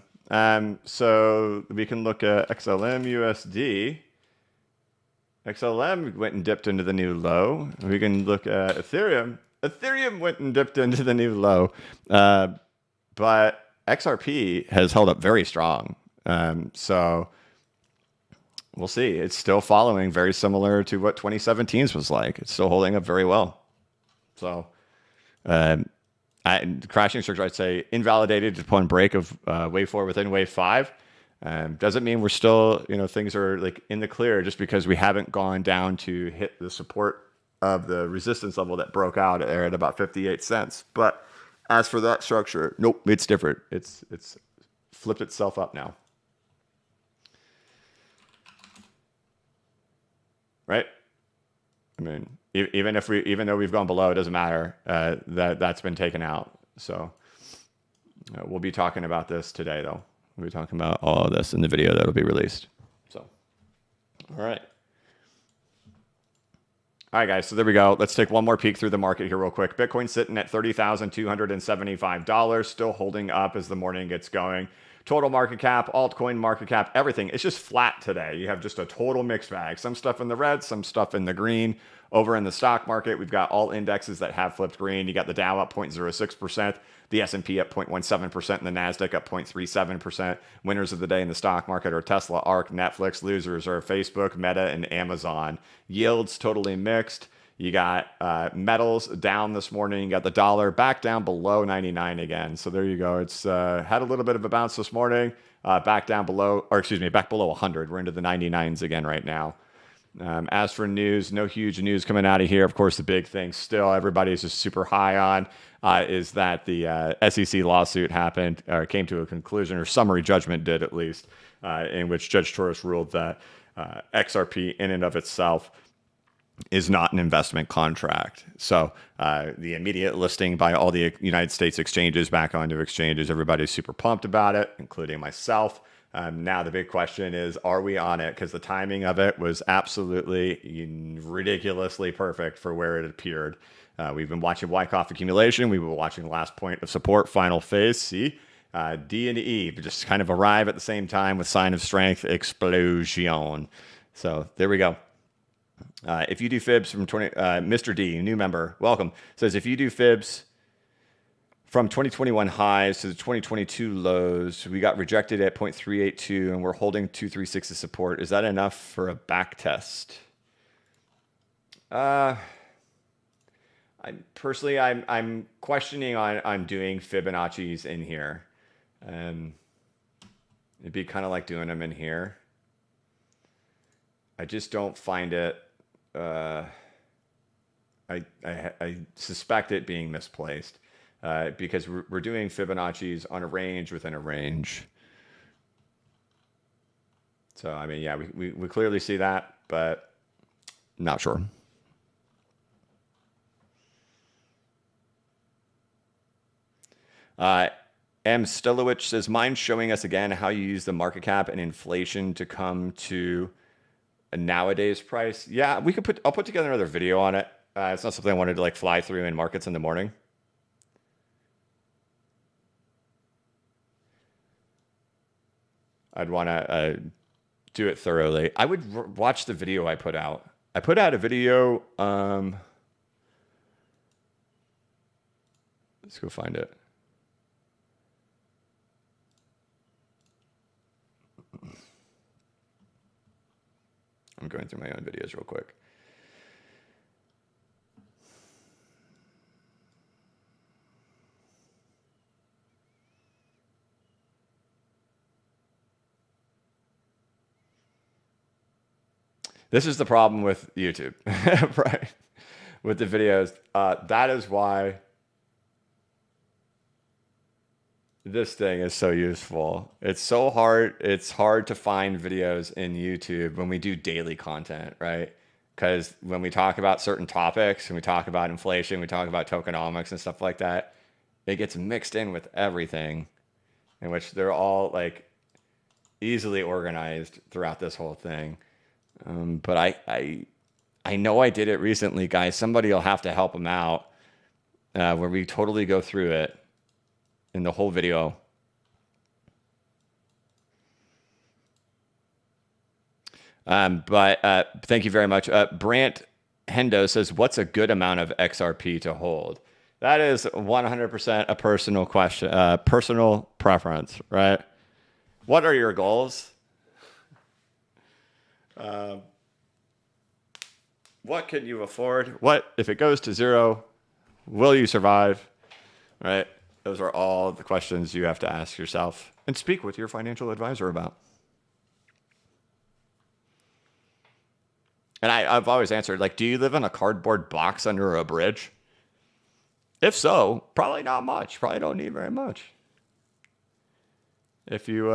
So we can look at XLM USD. XLM went and dipped into the new low. We can look at Ethereum. Ethereum went and dipped into the new low, but XRP has held up very strong. So we'll see. It's still following very similar to what 2017's was like. It's still holding up very well. So crashing structure, I'd say invalidated upon break of wave 4 within wave 5. Doesn't mean we're still, things are like in the clear just because we haven't gone down to hit the support of the resistance level that broke out there at about 58 cents. But as for that structure, nope, it's different. It's flipped itself up now. Right? I mean, even though we've gone below, it doesn't matter. That's been taken out. So we'll be talking about this today, though. We'll be talking about all of this in the video that'll be released. So, all right. All right, guys, so there we go. Let's take one more peek through the market here real quick. Bitcoin sitting at $30,275, still holding up as the morning gets going. Total market cap, altcoin market cap, everything. It's just flat today. You have just a total mixed bag. Some stuff in the red, some stuff in the green. Over in the stock market, we've got all indexes that have flipped green. You got the Dow up 0.06%, the S&P up 0.17%, and the NASDAQ up 0.37%. Winners of the day in the stock market are Tesla, ARK, Netflix. Losers are Facebook, Meta, and Amazon. Yields totally mixed. You got metals down this morning. You got the dollar back down below 99 again. So there you go. It's had a little bit of a bounce this morning, back below 100. We're into the 99s again right now. As for news, no huge news coming out of here. Of course, the big thing still everybody's just super high on is that the SEC lawsuit happened or came to a conclusion, or summary judgment did at least, in which Judge Torres ruled that XRP in and of itself is not an investment contract. So the immediate listing by all the United States exchanges back onto exchanges, everybody's super pumped about it, including myself. Now the big question is, are we on it? Because the timing of it was absolutely ridiculously perfect for where it appeared. We've been watching Wyckoff accumulation. We've been watching the last point of support, final phase. See, D and E just kind of arrive at the same time with sign of strength, explosion. So there we go. If you do fibs from Mr. D, new member, welcome, says if you do fibs from 2021 highs to the 2022 lows, we got rejected at 0.382 and we're holding 236 as support. Is that enough for a back test? I'm questioning on doing Fibonacci's in here. It'd be kind of like doing them in here. I just don't find it. I suspect it being misplaced because we're doing Fibonacci's on a range within a range. So I mean, yeah, we clearly see that, but not sure. M. Stilowich says, mind showing us again how you use the market cap and inflation to come to a nowadays price? Yeah, I'll put together another video on it. It's not something I wanted to like fly through in markets in the morning. I'd want to do it thoroughly. I would watch the video I put out. I put out a video. Let's go find it. going through my own videos real quick. This is the problem with YouTube, right? With the videos. That is why this thing is so useful. It's so hard. It's hard to find videos in YouTube when we do daily content, right? Because when we talk about certain topics and we talk about inflation, we talk about tokenomics and stuff like that, it gets mixed in with everything, in which they're all like easily organized throughout this whole thing. But I know I did it recently, guys. Somebody will have to help them out where we totally go through it in the whole video. But thank you very much. Brant Hendo says, what's a good amount of XRP to hold? That is 100% a personal question, personal preference, right? What are your goals? What can you afford? What, if it goes to zero, will you survive? Right? Those are all the questions you have to ask yourself and speak with your financial advisor about. And I've always answered, like, do you live in a cardboard box under a bridge? If so, probably not much. Probably don't need very much. If you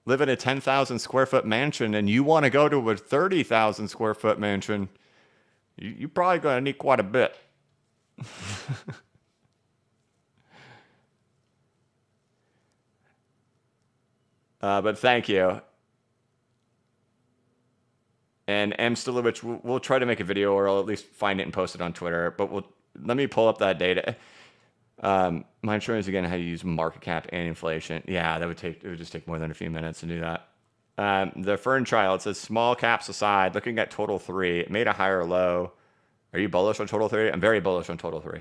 live in a 10,000 square foot mansion and you want to go to a 30,000 square foot mansion, you're probably going to need quite a bit. But thank you. And M. Stilovich, we'll try to make a video, or I'll at least find it and post it on Twitter. But let me pull up that data. My insurance again, how to use market cap and inflation. Yeah, it would just take more than a few minutes to do that. The Fern trial, it says small caps aside, looking at total 3, it made a higher low. Are you bullish on total 3? I'm very bullish on total 3.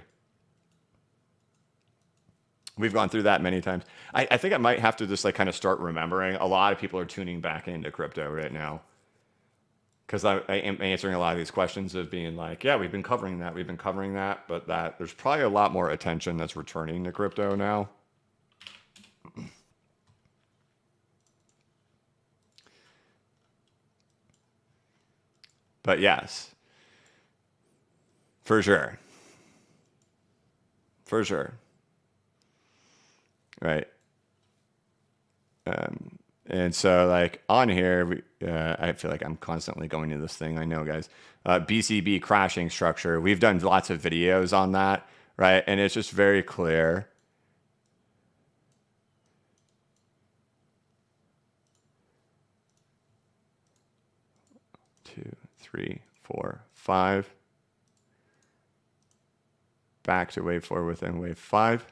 We've gone through that many times. I think I might have to just like kind of start remembering. A lot of people are tuning back into crypto right now, because I am answering a lot of these questions of being like, yeah, we've been covering that, but that there's probably a lot more attention that's returning to crypto now. But yes, for sure. For sure. Right. And so like on here, I feel like I'm constantly going to this thing. I know, guys. BCB crashing structure. We've done lots of videos on that, right? And it's just very clear. Two, three, four, 5. Back to wave 4 within wave 5.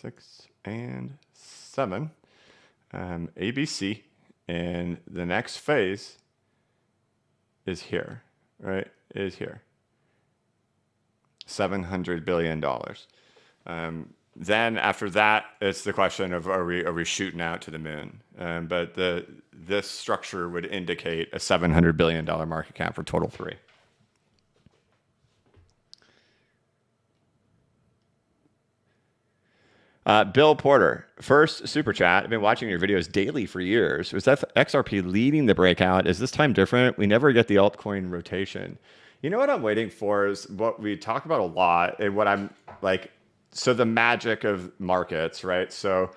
6 and 7. ABC. And the next phase is here, right? Is here. $700 billion. Then after that, it's the question of are we shooting out to the moon? But this structure would indicate a $700 billion market cap for total 3. Bill Porter, first super chat. I've been watching your videos daily for years. Was that XRP leading the breakout? Is this time different? We never get the altcoin rotation. You know what I'm waiting for is what we talk about a lot, and what I'm like, so the magic of markets, right? So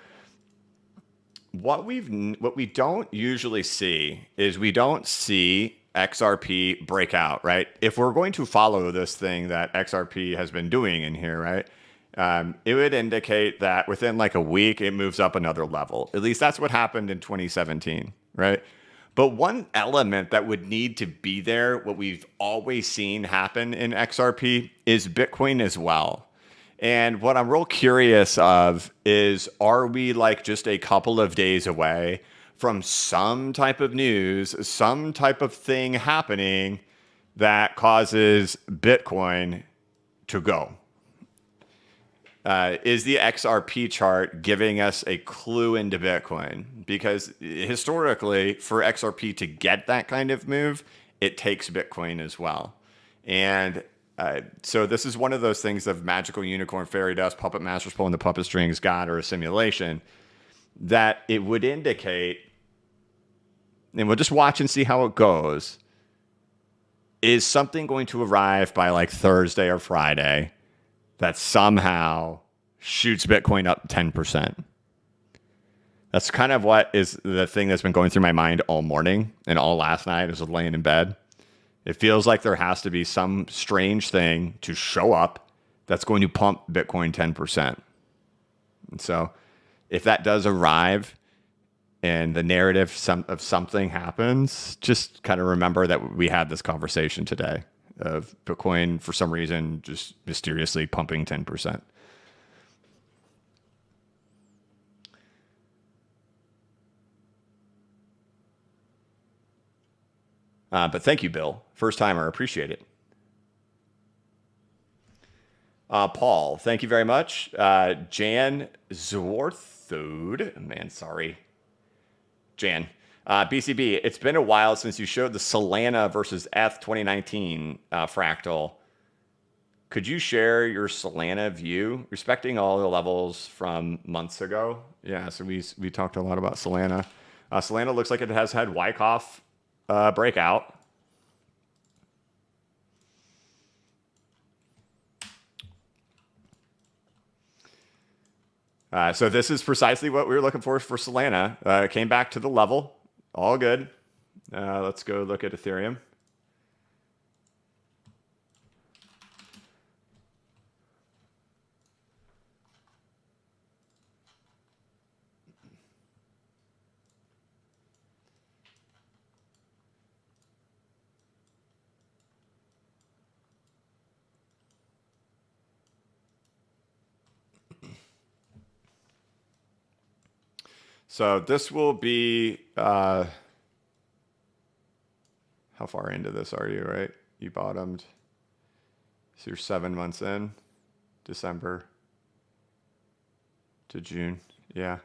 what we don't usually see is we don't see XRP breakout, right? If we're going to follow this thing that XRP has been doing in here, right? It would indicate that within like a week, it moves up another level. At least that's what happened in 2017, right? But one element that would need to be there, what we've always seen happen in XRP, is Bitcoin as well. And what I'm real curious of is, are we like just a couple of days away from some type of news, some type of thing happening that causes Bitcoin to go? is the XRP chart giving us a clue into Bitcoin? Because historically, for XRP to get that kind of move, it takes Bitcoin as well. And so this is one of those things of magical unicorn, fairy dust, puppet masters pulling the puppet strings, God, or a simulation, that it would indicate, and we'll just watch and see how it goes, is something going to arrive by like Thursday or Friday that somehow shoots Bitcoin up 10%. That's kind of what is the thing that's been going through my mind all morning and all last night as I was laying in bed. It feels like there has to be some strange thing to show up that's going to pump Bitcoin 10%. And so if that does arrive and the narrative of something happens, just kind of remember that we had this conversation today of Bitcoin, for some reason, just mysteriously pumping 10%. But thank you, Bill. First timer. Appreciate it. Paul, thank you very much. Jan Zwarthode. Man, sorry. Jan. BCB, it's been a while since you showed the Solana versus ETH 2019 fractal. Could you share your Solana view, respecting all the levels from months ago? Yeah, so we talked a lot about Solana. Solana looks like it has had Wyckoff breakout. So this is precisely what we were looking for Solana. Came back to the level. All good. Let's go look at Ethereum. So this will be, how far into this are you, right? You bottomed. So you're 7 months in, December to June. Yeah.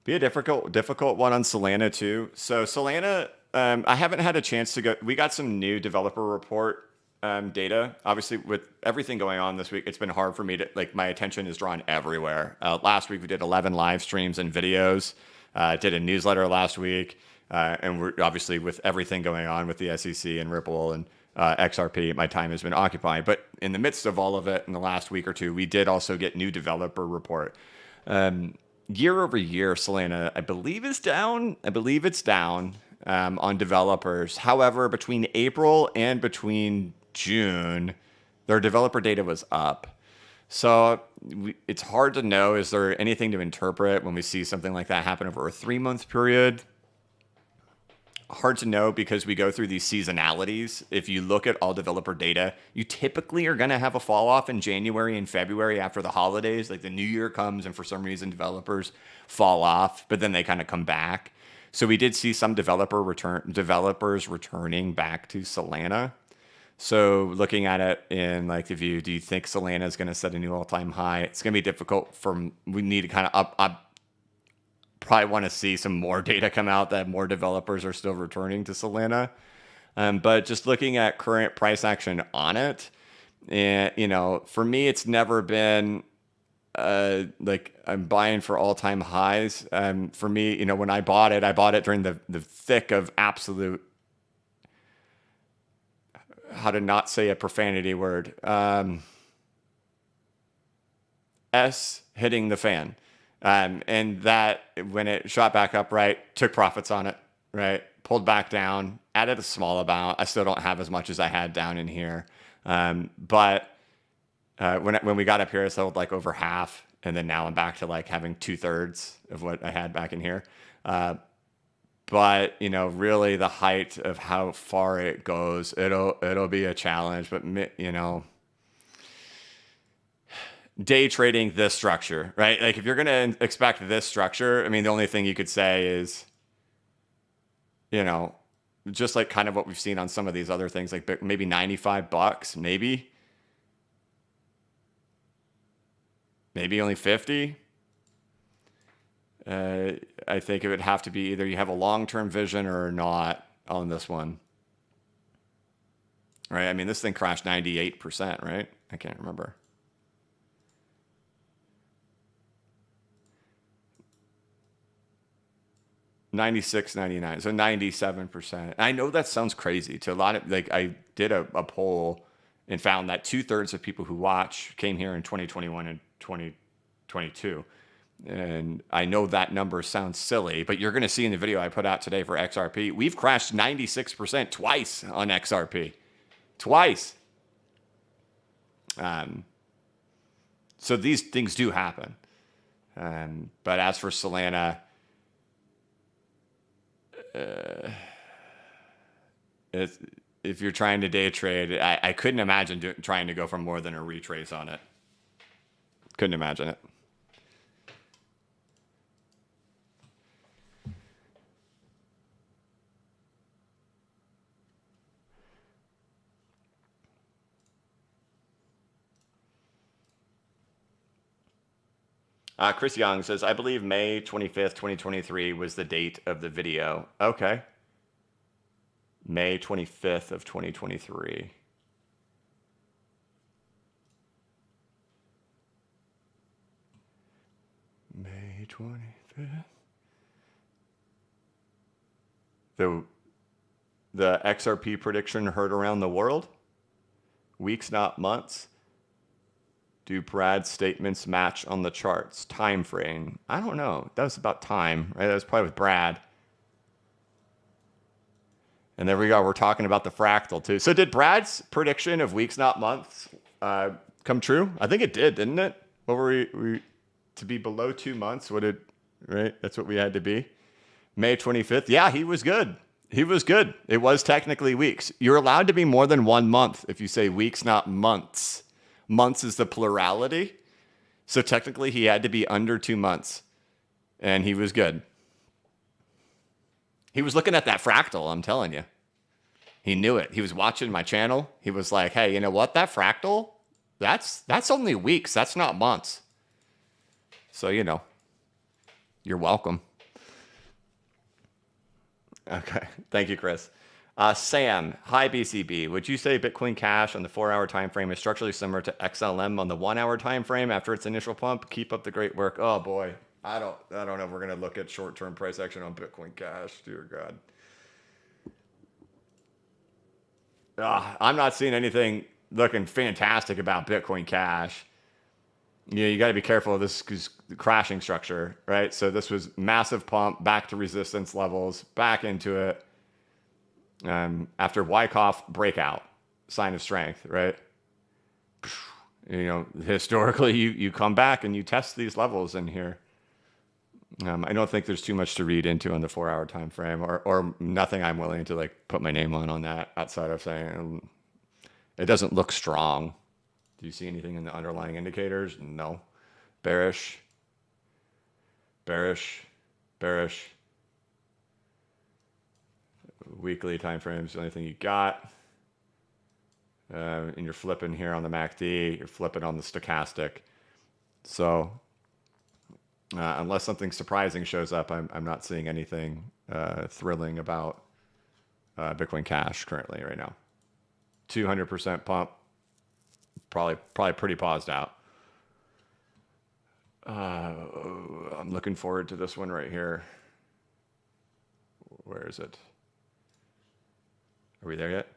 Be a difficult one on Solana too. So Solana, I haven't had a chance to go. We got some new developer report data. Obviously, with everything going on this week, it's been hard for me to, like, my attention is drawn everywhere. Last week we did 11 live streams and videos. Did a newsletter last week, and we're obviously, with everything going on with the SEC and Ripple and XRP, my time has been occupied. But in the midst of all of it, in the last week or two, we did also get new developer report. Year over year, Solana, I believe, is down. I believe it's down on developers. However, between April and between June, their developer data was up. So it's hard to know, is there anything to interpret when we see something like that happen over a 3-month period? Hard to know, because we go through these seasonalities. If you look at all developer data, you typically are going to have a fall off in January and February after the holidays. Like, the new year comes and for some reason developers fall off, but then they kind of come back. So we did see some developers returning back to Solana. So looking at it in like the view, do you think Solana is going to set a new all-time high? It's going to be difficult. We need to kind of probably want to see some more data come out that more developers are still returning to Solana. But just looking at current price action on it, and for me, it's never been like I'm buying for all-time highs. For me, when I bought it during the thick of absolute, how to not say a profanity word, S hitting the fan. And that, when it shot back up, right, took profits on it, right, pulled back down, added a small amount. I still don't have as much as I had down in here. But when we got up here, I sold like over half. And then now I'm back to like having 2/3 of what I had back in here. But really the height of how far it goes, it'll be a challenge. But day trading this structure, right? Like, if you're going to expect this structure, I mean, the only thing you could say is you know, just like kind of what we've seen on some of these other things, like maybe $95, maybe only 50. I think it would have to be either you have a long-term vision or not on this one. Right? I mean, this thing crashed 98%, right? I can't remember. $96, $99, so 97%. I know that sounds crazy to a lot of, like, I did a poll and found that 2/3 of people who watch came here in 2021 and 2022. And I know that number sounds silly, but you're going to see in the video I put out today for XRP, we've crashed 96% twice on XRP. Twice. So these things do happen. But as for Solana, if you're trying to day trade, I couldn't imagine trying to go for more than a retrace on it. Couldn't imagine it. Chris Young says, I believe May 25th, 2023 was the date of the video. Okay. May 25th of 2023. May 25th. The XRP prediction heard around the world? Weeks, not months. Do Brad's statements match on the charts? Time frame. I don't know. That was about time, right? That was probably with Brad. And there we go. We're talking about the fractal too. So did Brad's prediction of weeks, not months, come true? I think it did, didn't it? What were we to be below 2 months? What did, right? That's what we had to be. May 25th. Yeah, he was good. He was good. It was technically weeks. You're allowed to be more than 1 month if you say weeks, not months. Months is the plurality. So technically he had to be under 2 months. And he was good. He was looking at that fractal, I'm telling you. He knew it. He was watching my channel. He was like, hey, you know what? That fractal, that's only weeks. That's not months. So, you know, you're welcome. Okay. Thank you, Chris. Sam, hi BCB. Would you say Bitcoin Cash on the 4-hour time frame is structurally similar to XLM on the 1-hour time frame after its initial pump? Keep up the great work. Oh boy, I don't know if we're gonna look at short-term price action on Bitcoin Cash. Dear God. I'm not seeing anything looking fantastic about Bitcoin Cash. You got to be careful of this crashing structure, right? So this was massive pump back to resistance levels, back into it. After Wyckoff breakout, sign of strength, right? You know, historically, you come back and you test these levels in here. I don't think there's too much to read into on the 4-hour time frame, or nothing I'm willing to like put my name on that outside of saying it doesn't look strong. Do you see anything in the underlying indicators? No. Bearish. Bearish. Bearish. Weekly time frames, the only thing you got. And you're flipping here on the MACD. You're flipping on the stochastic. So unless something surprising shows up, I'm not seeing anything thrilling about Bitcoin Cash currently right now. 200% pump. Probably pretty paused out. I'm looking forward to this one right here. Where is it? Are we there yet?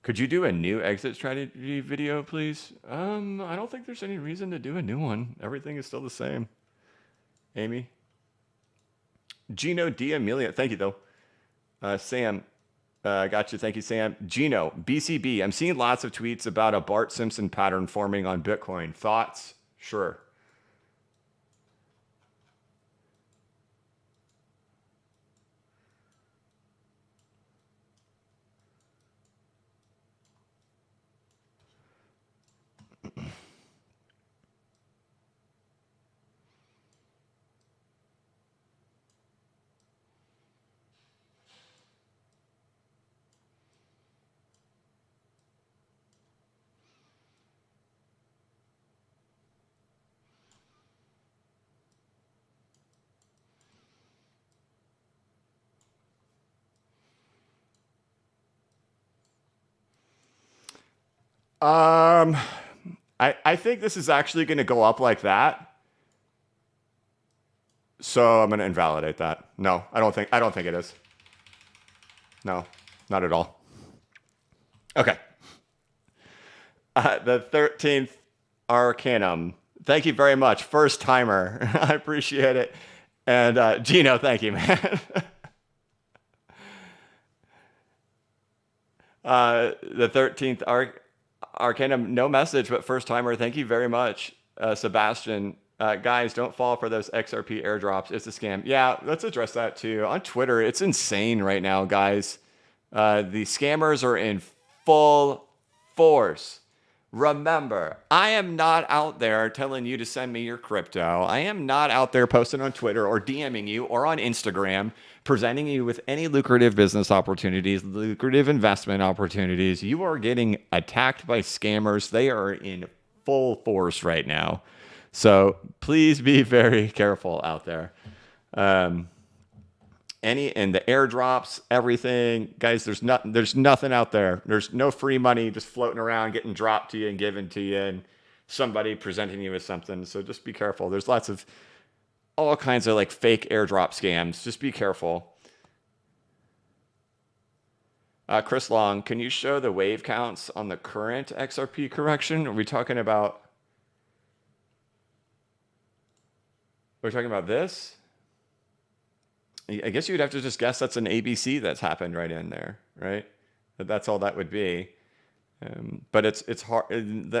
Could you do a new exit strategy video, please? I don't think there's any reason to do a new one. Everything is still the same. Amy? Gino D. Amelia. Thank you, though. Sam. Got you. Thank you, Sam. Gino, BCB. I'm seeing lots of tweets about a Bart Simpson pattern forming on Bitcoin. Thoughts? Sure. I think this is actually going to go up like that. So I'm going to invalidate that. No, I don't think it is. No, not at all. Okay. The 13th Arcanum. Thank you very much. First timer. I appreciate it. And Gino, thank you, man. The 13th Arcanum, no message, but first timer. Thank you very much, Sebastian. Guys, don't fall for those XRP airdrops. It's a scam. Yeah, let's address that too. On Twitter, it's insane right now, guys. The scammers are in full force. Remember, I am not out there telling you to send me your crypto. I am not out there posting on Twitter or DMing you or on Instagram, presenting you with any lucrative business opportunities, lucrative investment opportunities. You are getting attacked by scammers. They are in full force right now. So please be very careful out there. And the airdrops, everything, guys, there's nothing out there. There's no free money just floating around, getting dropped to you and given to you, and somebody presenting you with something. So just be careful. There's lots of all kinds of like fake airdrop scams. Just be careful. Chris Long, can you show the wave counts on the current XRP correction? Are we talking about this? I guess you'd have to just guess that's an ABC that's happened right in there, right? That's all that would be. But it's hard.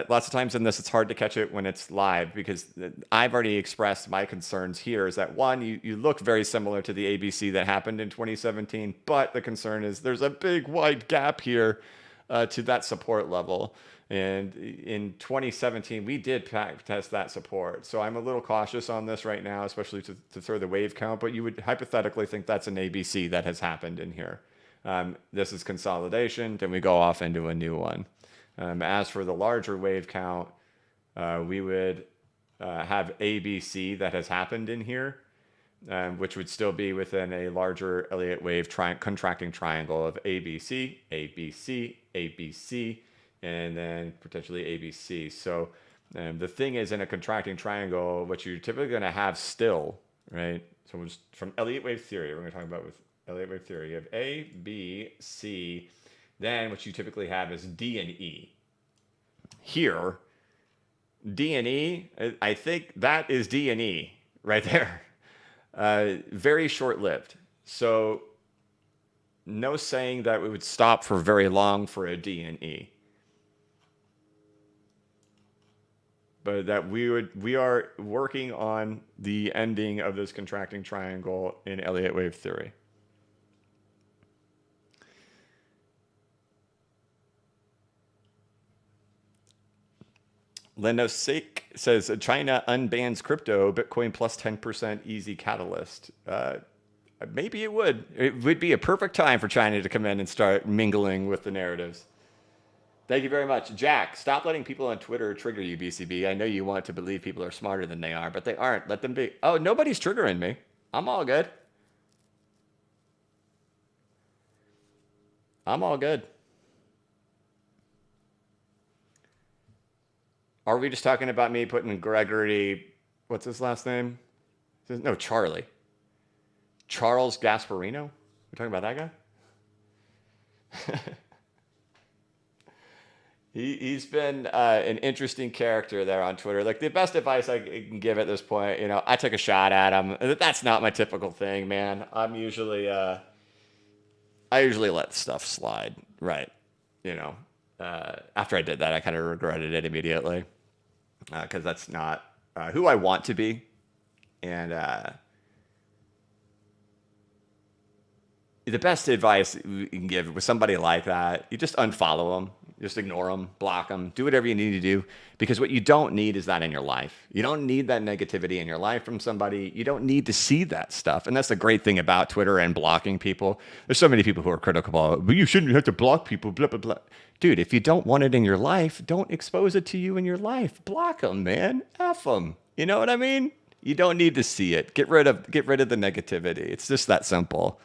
Lots of times in this, it's hard to catch it when it's live because I've already expressed my concerns here. Is that one, you look very similar to the ABC that happened in 2017, but the concern is there's a big wide gap here to that support level. And in 2017, we did test that support. So I'm a little cautious on this right now, especially to throw the wave count. But you would hypothetically think that's an ABC that has happened in here. This is consolidation. Then we go off into a new one. As for the larger wave count, we would have ABC that has happened in here, which would still be within a larger Elliott wave contracting triangle of ABC, ABC, ABC, and then potentially ABC. So the thing is, in a contracting triangle, what you're typically going to have still, right? So from Elliott wave theory, we're going to talk about with Elliott wave theory. You have A, B, C. Then what you typically have is D and E. Here, D and E, I think that is D and E right there. Very short-lived. So no saying that we would stop for very long for a D and E. But that we are working on the ending of this contracting triangle in Elliott wave theory. Leno Sake says China unbans crypto, Bitcoin plus 10% easy catalyst. Maybe it would. It would be a perfect time for China to come in and start mingling with the narratives. Thank you very much. Jack, stop letting people on Twitter trigger you, BCB. I know you want to believe people are smarter than they are, but they aren't. Let them be. Oh, nobody's triggering me. I'm all good. I'm all good. Are we just talking about me putting Gregory, what's his last name? No, Charlie. Charles Gasparino? We're talking about that guy? He's been an interesting character there on Twitter. Like, the best advice I can give at this point, I took a shot at him. That's not my typical thing, man. I usually let stuff slide, right? After I did that, I kind of regretted it immediately because that's not who I want to be. And the best advice you can give with somebody like that, you just unfollow them. Just ignore them, block them, do whatever you need to do, because what you don't need is that in your life. You don't need that negativity in your life from somebody. You don't need to see that stuff. And that's the great thing about Twitter and blocking people. There's so many people who are critical about, but you shouldn't have to block people, blah, blah, blah. Dude, if you don't want it in your life, don't expose it to you in your life. Block them, man. F them. You know what I mean? You don't need to see it. Get rid of the negativity. It's just that simple.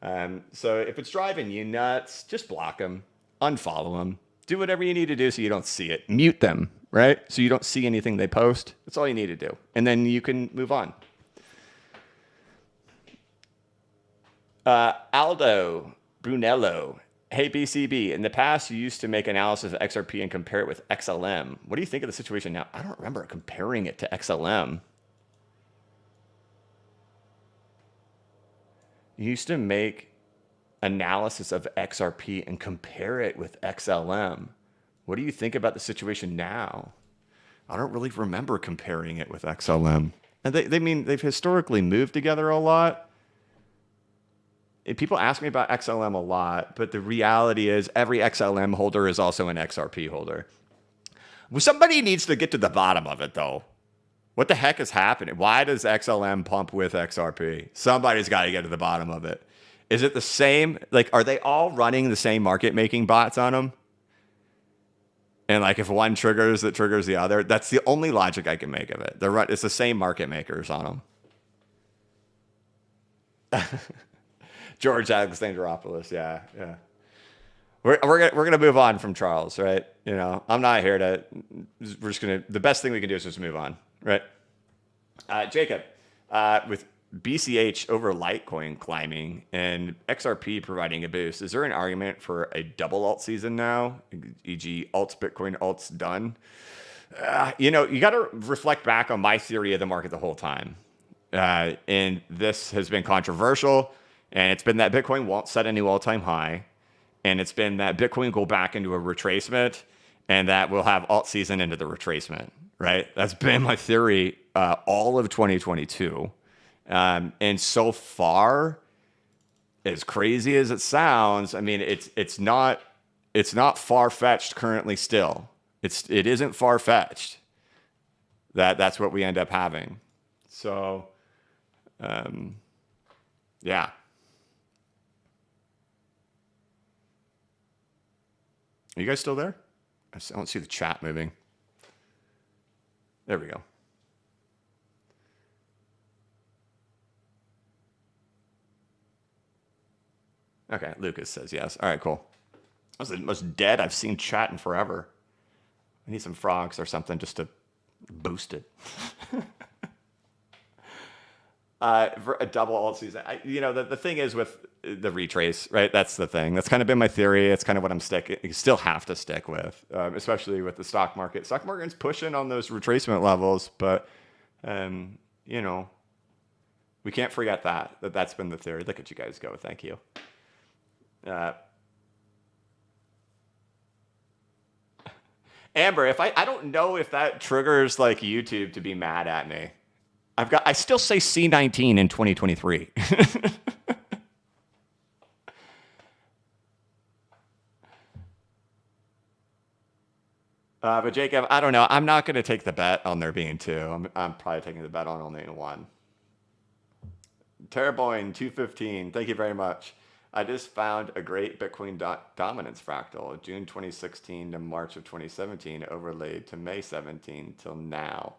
So if it's driving you nuts, just block them, unfollow them. do whatever you need to do so you don't see it. Mute them, right? So you don't see anything they post. That's all you need to do. And then you can move on. Aldo Brunello. Hey, BCB. In the past, you used to make analysis of XRP and compare it with XLM. What do you think of the situation now? I don't remember comparing it to XLM. You used to make analysis of XRP and compare it with XLM. What do you think about the situation now? I don't really remember comparing it with XLM. And they've historically moved together a lot. And people ask me about XLM a lot, but the reality is every XLM holder is also an XRP holder. Well, somebody needs to get to the bottom of it, though. What the heck is happening? Why does XLM pump with XRP? Somebody's got to get to the bottom of it. Is it the same? Like, are they all running the same market making bots on them? And like, if one triggers, it triggers the other. That's the only logic I can make of it. It's the same market makers on them. George Alexandropoulos, yeah. We're gonna move on from Charles, right? You know, I'm not here to. We're just gonna. The best thing we can do is just move on, right? Jacob, with BCH over Litecoin climbing and XRP providing a boost, is there an argument for a double alt season now? E.g., alts Bitcoin, alts done. You know, you got to reflect back on my theory of the market the whole time, and this has been controversial. And it's been that Bitcoin won't set a new all-time high. And it's been that Bitcoin go back into a retracement and that we'll have Altseason into the retracement, right? That's been my theory all of 2022. And so far, as crazy as it sounds, I mean, it's not far-fetched currently still. It isn't far-fetched. That's what we end up having. So, yeah. Are you guys still there? I don't see the chat moving. There we go. Okay, Lucas says yes. All right, cool. That was the most dead I've seen chat in forever. I need some frogs or something just to boost it. For a double alt season, you know, the thing is with the retrace, right? That's the thing. That's kind of been my theory. It's kind of what I'm you still have to stick with, especially with the stock market. Stock market's pushing on those retracement levels, but you know, we can't forget that's been the theory. Look at you guys go. Thank you. Amber, I don't know if that triggers like YouTube to be mad at me. I still say C19 in 2023. But Jacob, I don't know. I'm not going to take the bet on there being two. I'm probably taking the bet on only one. Terraboyne 215, thank you very much. I just found a great Bitcoin dominance fractal, June 2016 to March of 2017, overlaid to May 17 till now.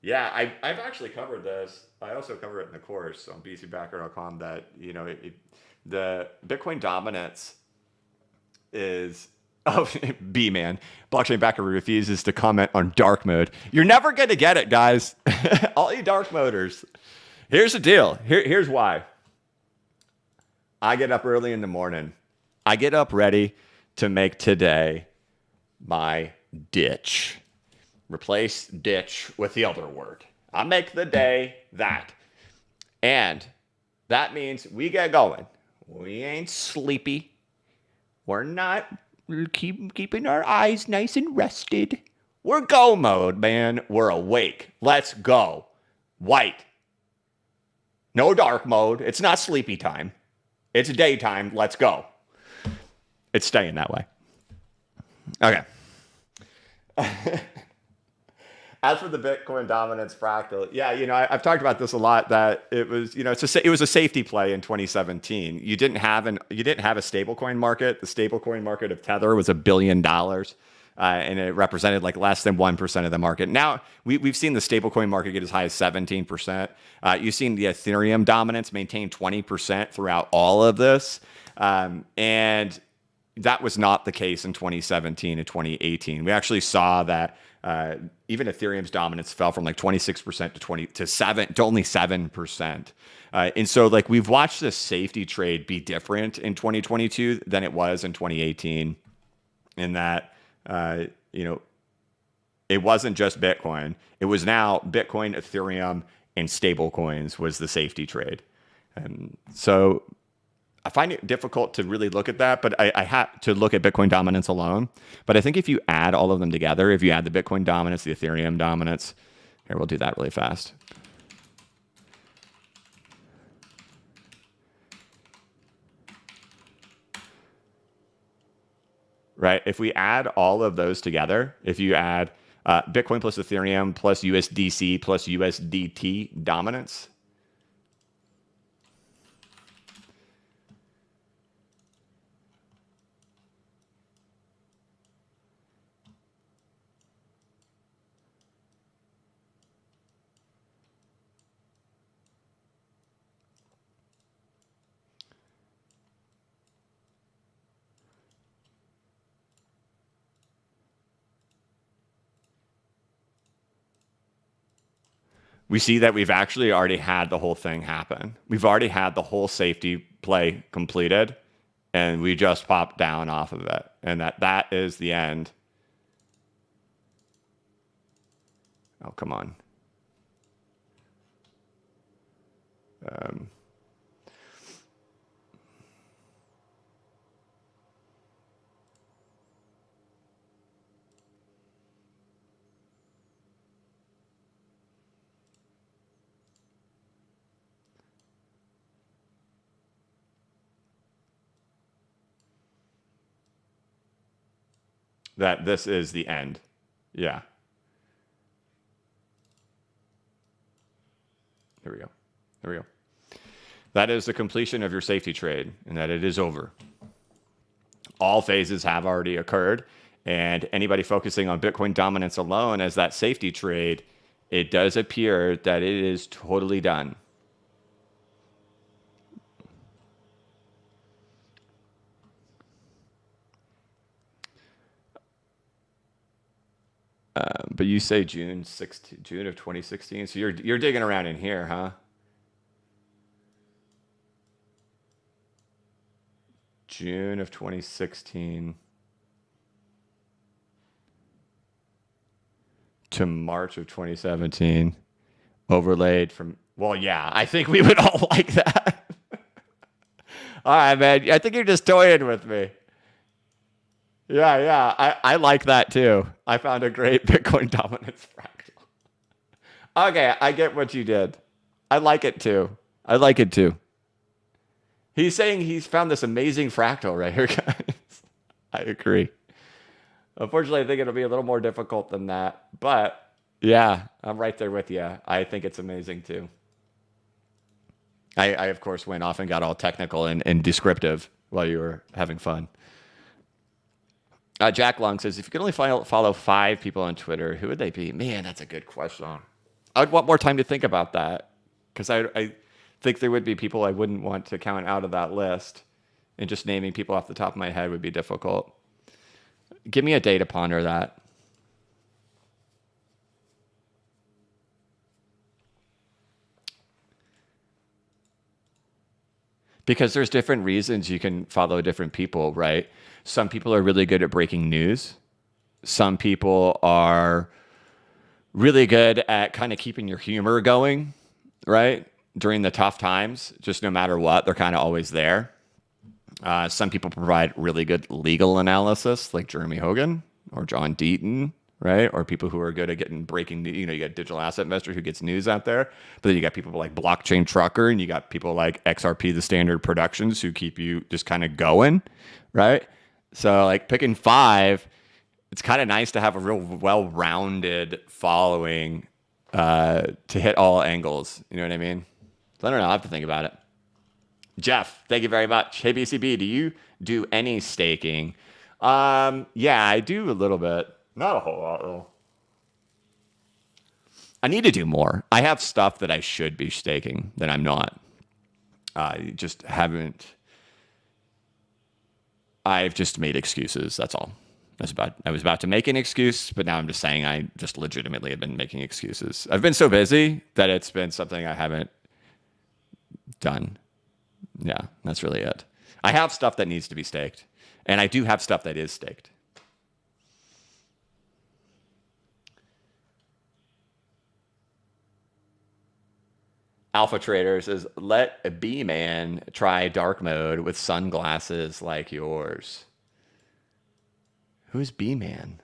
Yeah, I've actually covered this. I also cover it in the course on bcbacker.com that, you know, the Bitcoin dominance is, oh, B-man. Blockchain Backer refuses to comment on dark mode. You're never going to get it, guys. All you dark moders. Here's the deal. Here's why. I get up early in the morning. I get up ready to make today my ditch. Replace ditch with the other word. I make the day that. And that means we get going. We ain't sleepy. We're not keeping our eyes nice and rested. We're go mode, man. We're awake. Let's go. White. No dark mode. It's not sleepy time. It's daytime. Let's go. It's staying that way. Okay. As for the Bitcoin dominance fractal, yeah, you know, I've talked about this a lot. That it was, you know, it was a safety play in 2017. You didn't have a stablecoin market. The stablecoin market of Tether was $1 billion, and it represented like less than 1% of the market. Now we've seen the stablecoin market get as high as 17%. You've seen the Ethereum dominance maintain 20% throughout all of this, and that was not the case in 2017 and 2018. We actually saw that even Ethereum's dominance fell from like 26% to only 7%. And so like we've watched this safety trade be different in 2022 than it was in 2018, in that it wasn't just Bitcoin. It was now Bitcoin, Ethereum, and stable coins was the safety trade. And so I find it difficult to really look at that, but I had to look at Bitcoin dominance alone. But I think if you add all of them together, if you add the Bitcoin dominance, the Ethereum dominance, here, we'll do that really fast. Right? If we add all of those together, if you add Bitcoin plus Ethereum plus USDC plus USDT dominance, we see that we've actually already had the whole thing happen. We've already had the whole safety play completed, and we just popped down off of it. And that is the end. Oh, come on. That this is the end. Yeah. Here we go. There we go. That is the completion of your safety trade, and that it is over. All phases have already occurred, and anybody focusing on Bitcoin dominance alone as that safety trade, it does appear that it is totally done. But you say June of 2016, so you're digging around in here, huh? June of 2016 to March of 2017, overlaid from. Well, yeah, I think we would all like that. All right, man. I think you're just toying with me. Yeah. I like that too. I found a great Bitcoin dominance fractal. Okay, I get what you did. I like it too. He's saying he's found this amazing fractal right here, guys. I agree. Unfortunately, I think it'll be a little more difficult than that. But yeah, I'm right there with you. I think it's amazing too. I of course, went off and got all technical and descriptive while you were having fun. Jack Long says, if you could only follow 5 people on Twitter, who would they be? Man, that's a good question. I'd want more time to think about that, because I think there would be people I wouldn't want to count out of that list, and just naming people off the top of my head would be difficult. Give me a day to ponder that. Because there's different reasons you can follow different people, right? Some people are really good at breaking news. Some people are really good at kind of keeping your humor going, right? During the tough times, just no matter what, they're kind of always there. Some people provide really good legal analysis, like Jeremy Hogan or John Deaton, right? Or people who are good at getting breaking, you got digital asset investor who gets news out there. But then you got people like Blockchain Trucker, and you got people like XRP, the Standard Productions, who keep you just kind of going, right? So like picking 5, it's kind of nice to have a real well-rounded following to hit all angles. You know what I mean? So I don't know. I have to think about it. Jeff, thank you very much. Hey, BCB, do you do any staking? Yeah, I do a little bit. Not a whole lot, though. I need to do more. I have stuff that I should be staking that I'm not. I just haven't I've just made excuses. That's all. I was about to make an excuse, but now I'm just saying I just legitimately have been making excuses. I've been so busy that it's been something I haven't done. Yeah, that's really it. I have stuff that needs to be staked, and I do have stuff that is staked. Alpha Trader says, let a B-man try dark mode with sunglasses like yours. Who's B-man?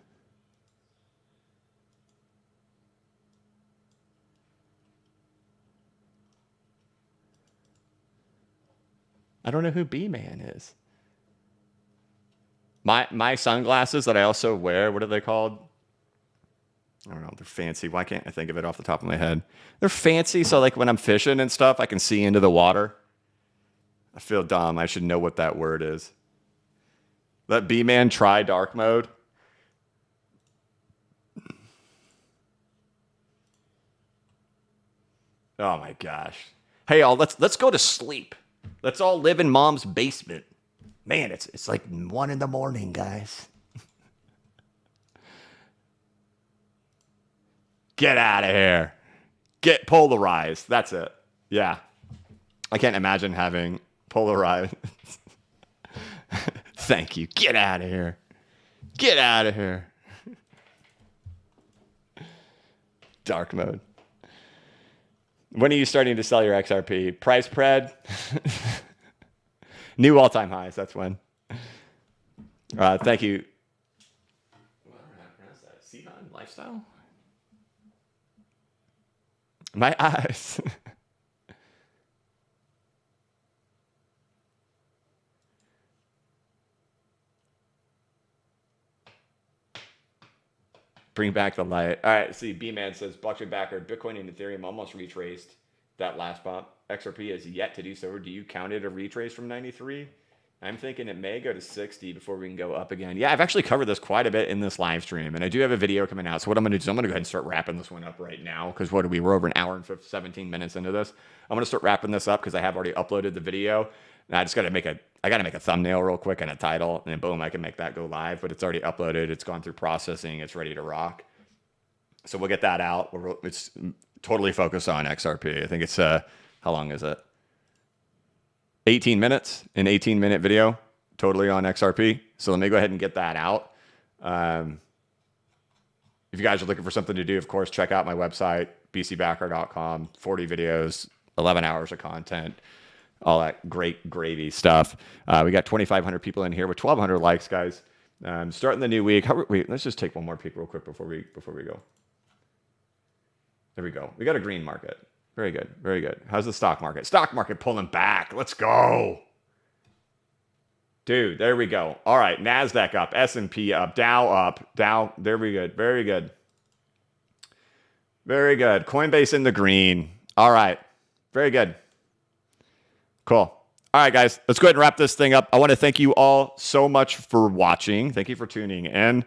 I don't know who B-man is. My sunglasses that I also wear, what are they called? I don't know. They're fancy. Why can't I think of it off the top of my head? They're fancy, so like when I'm fishing and stuff, I can see into the water. I feel dumb. I should know what that word is. Let B-man try dark mode. Oh my gosh. Hey, y'all, let's go to sleep. Let's all live in mom's basement. Man, it's like 1 a.m, guys. Get out of here. Get polarized. That's it. Yeah. I can't imagine having polarized. Thank you. Get out of here. Get out of here. Dark mode. When are you starting to sell your XRP? Price pred? New all-time highs. That's when. Thank you. Well, I don't know how to pronounce that. Sivan Lifestyle? My eyes. Bring back the light. All right, see, B-Man says, blockchain backer, Bitcoin and Ethereum almost retraced that last pump. XRP has yet to do so. Do you count it a retrace from 93? I'm thinking it may go to 60 before we can go up again. Yeah, I've actually covered this quite a bit in this live stream, and I do have a video coming out. So what I'm going to do is I'm going to go ahead and start wrapping this one up right now, because we're over an hour and 17 minutes into this. I'm going to start wrapping this up because I have already uploaded the video. And I just got to make a thumbnail real quick and a title, and then boom, I can make that go live. But it's already uploaded. It's gone through processing. It's ready to rock. So we'll get that out. It's totally focused on XRP. I think it's how long is it? 18 minutes, an 18-minute video, totally on XRP. So let me go ahead and get that out. If you guys are looking for something to do, of course, check out my website, bcbacker.com. 40 videos, 11 hours of content, all that great gravy stuff. We got 2,500 people in here with 1,200 likes, guys. Starting the new week. Let's just take one more peek real quick before we go. There we go. We got a green market. Very good. Very good. How's the stock market? Stock market pulling back. Let's go. Dude, there we go. All right. NASDAQ up. S&P up. Dow up. Dow. There we go. Very good. Very good. Coinbase in the green. All right. Very good. Cool. All right, guys. Let's go ahead and wrap this thing up. I want to thank you all so much for watching. Thank you for tuning in.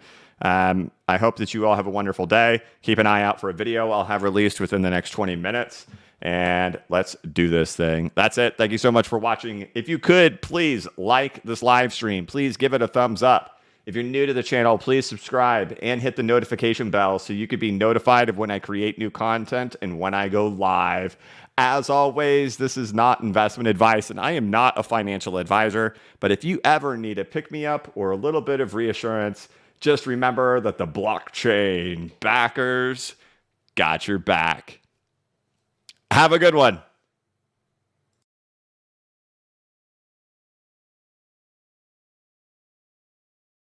I hope that you all have a wonderful day. Keep an eye out for a video I'll have released within the next 20 minutes. And let's do this thing. That's it. Thank you so much for watching. If you could, please like this live stream. Please give it a thumbs up. If you're new to the channel, please subscribe and hit the notification bell so you could be notified of when I create new content and when I go live. As always, this is not investment advice, and I am not a financial advisor. But if you ever need a pick-me-up or a little bit of reassurance, just remember that the blockchain backers got your back. Have a good one.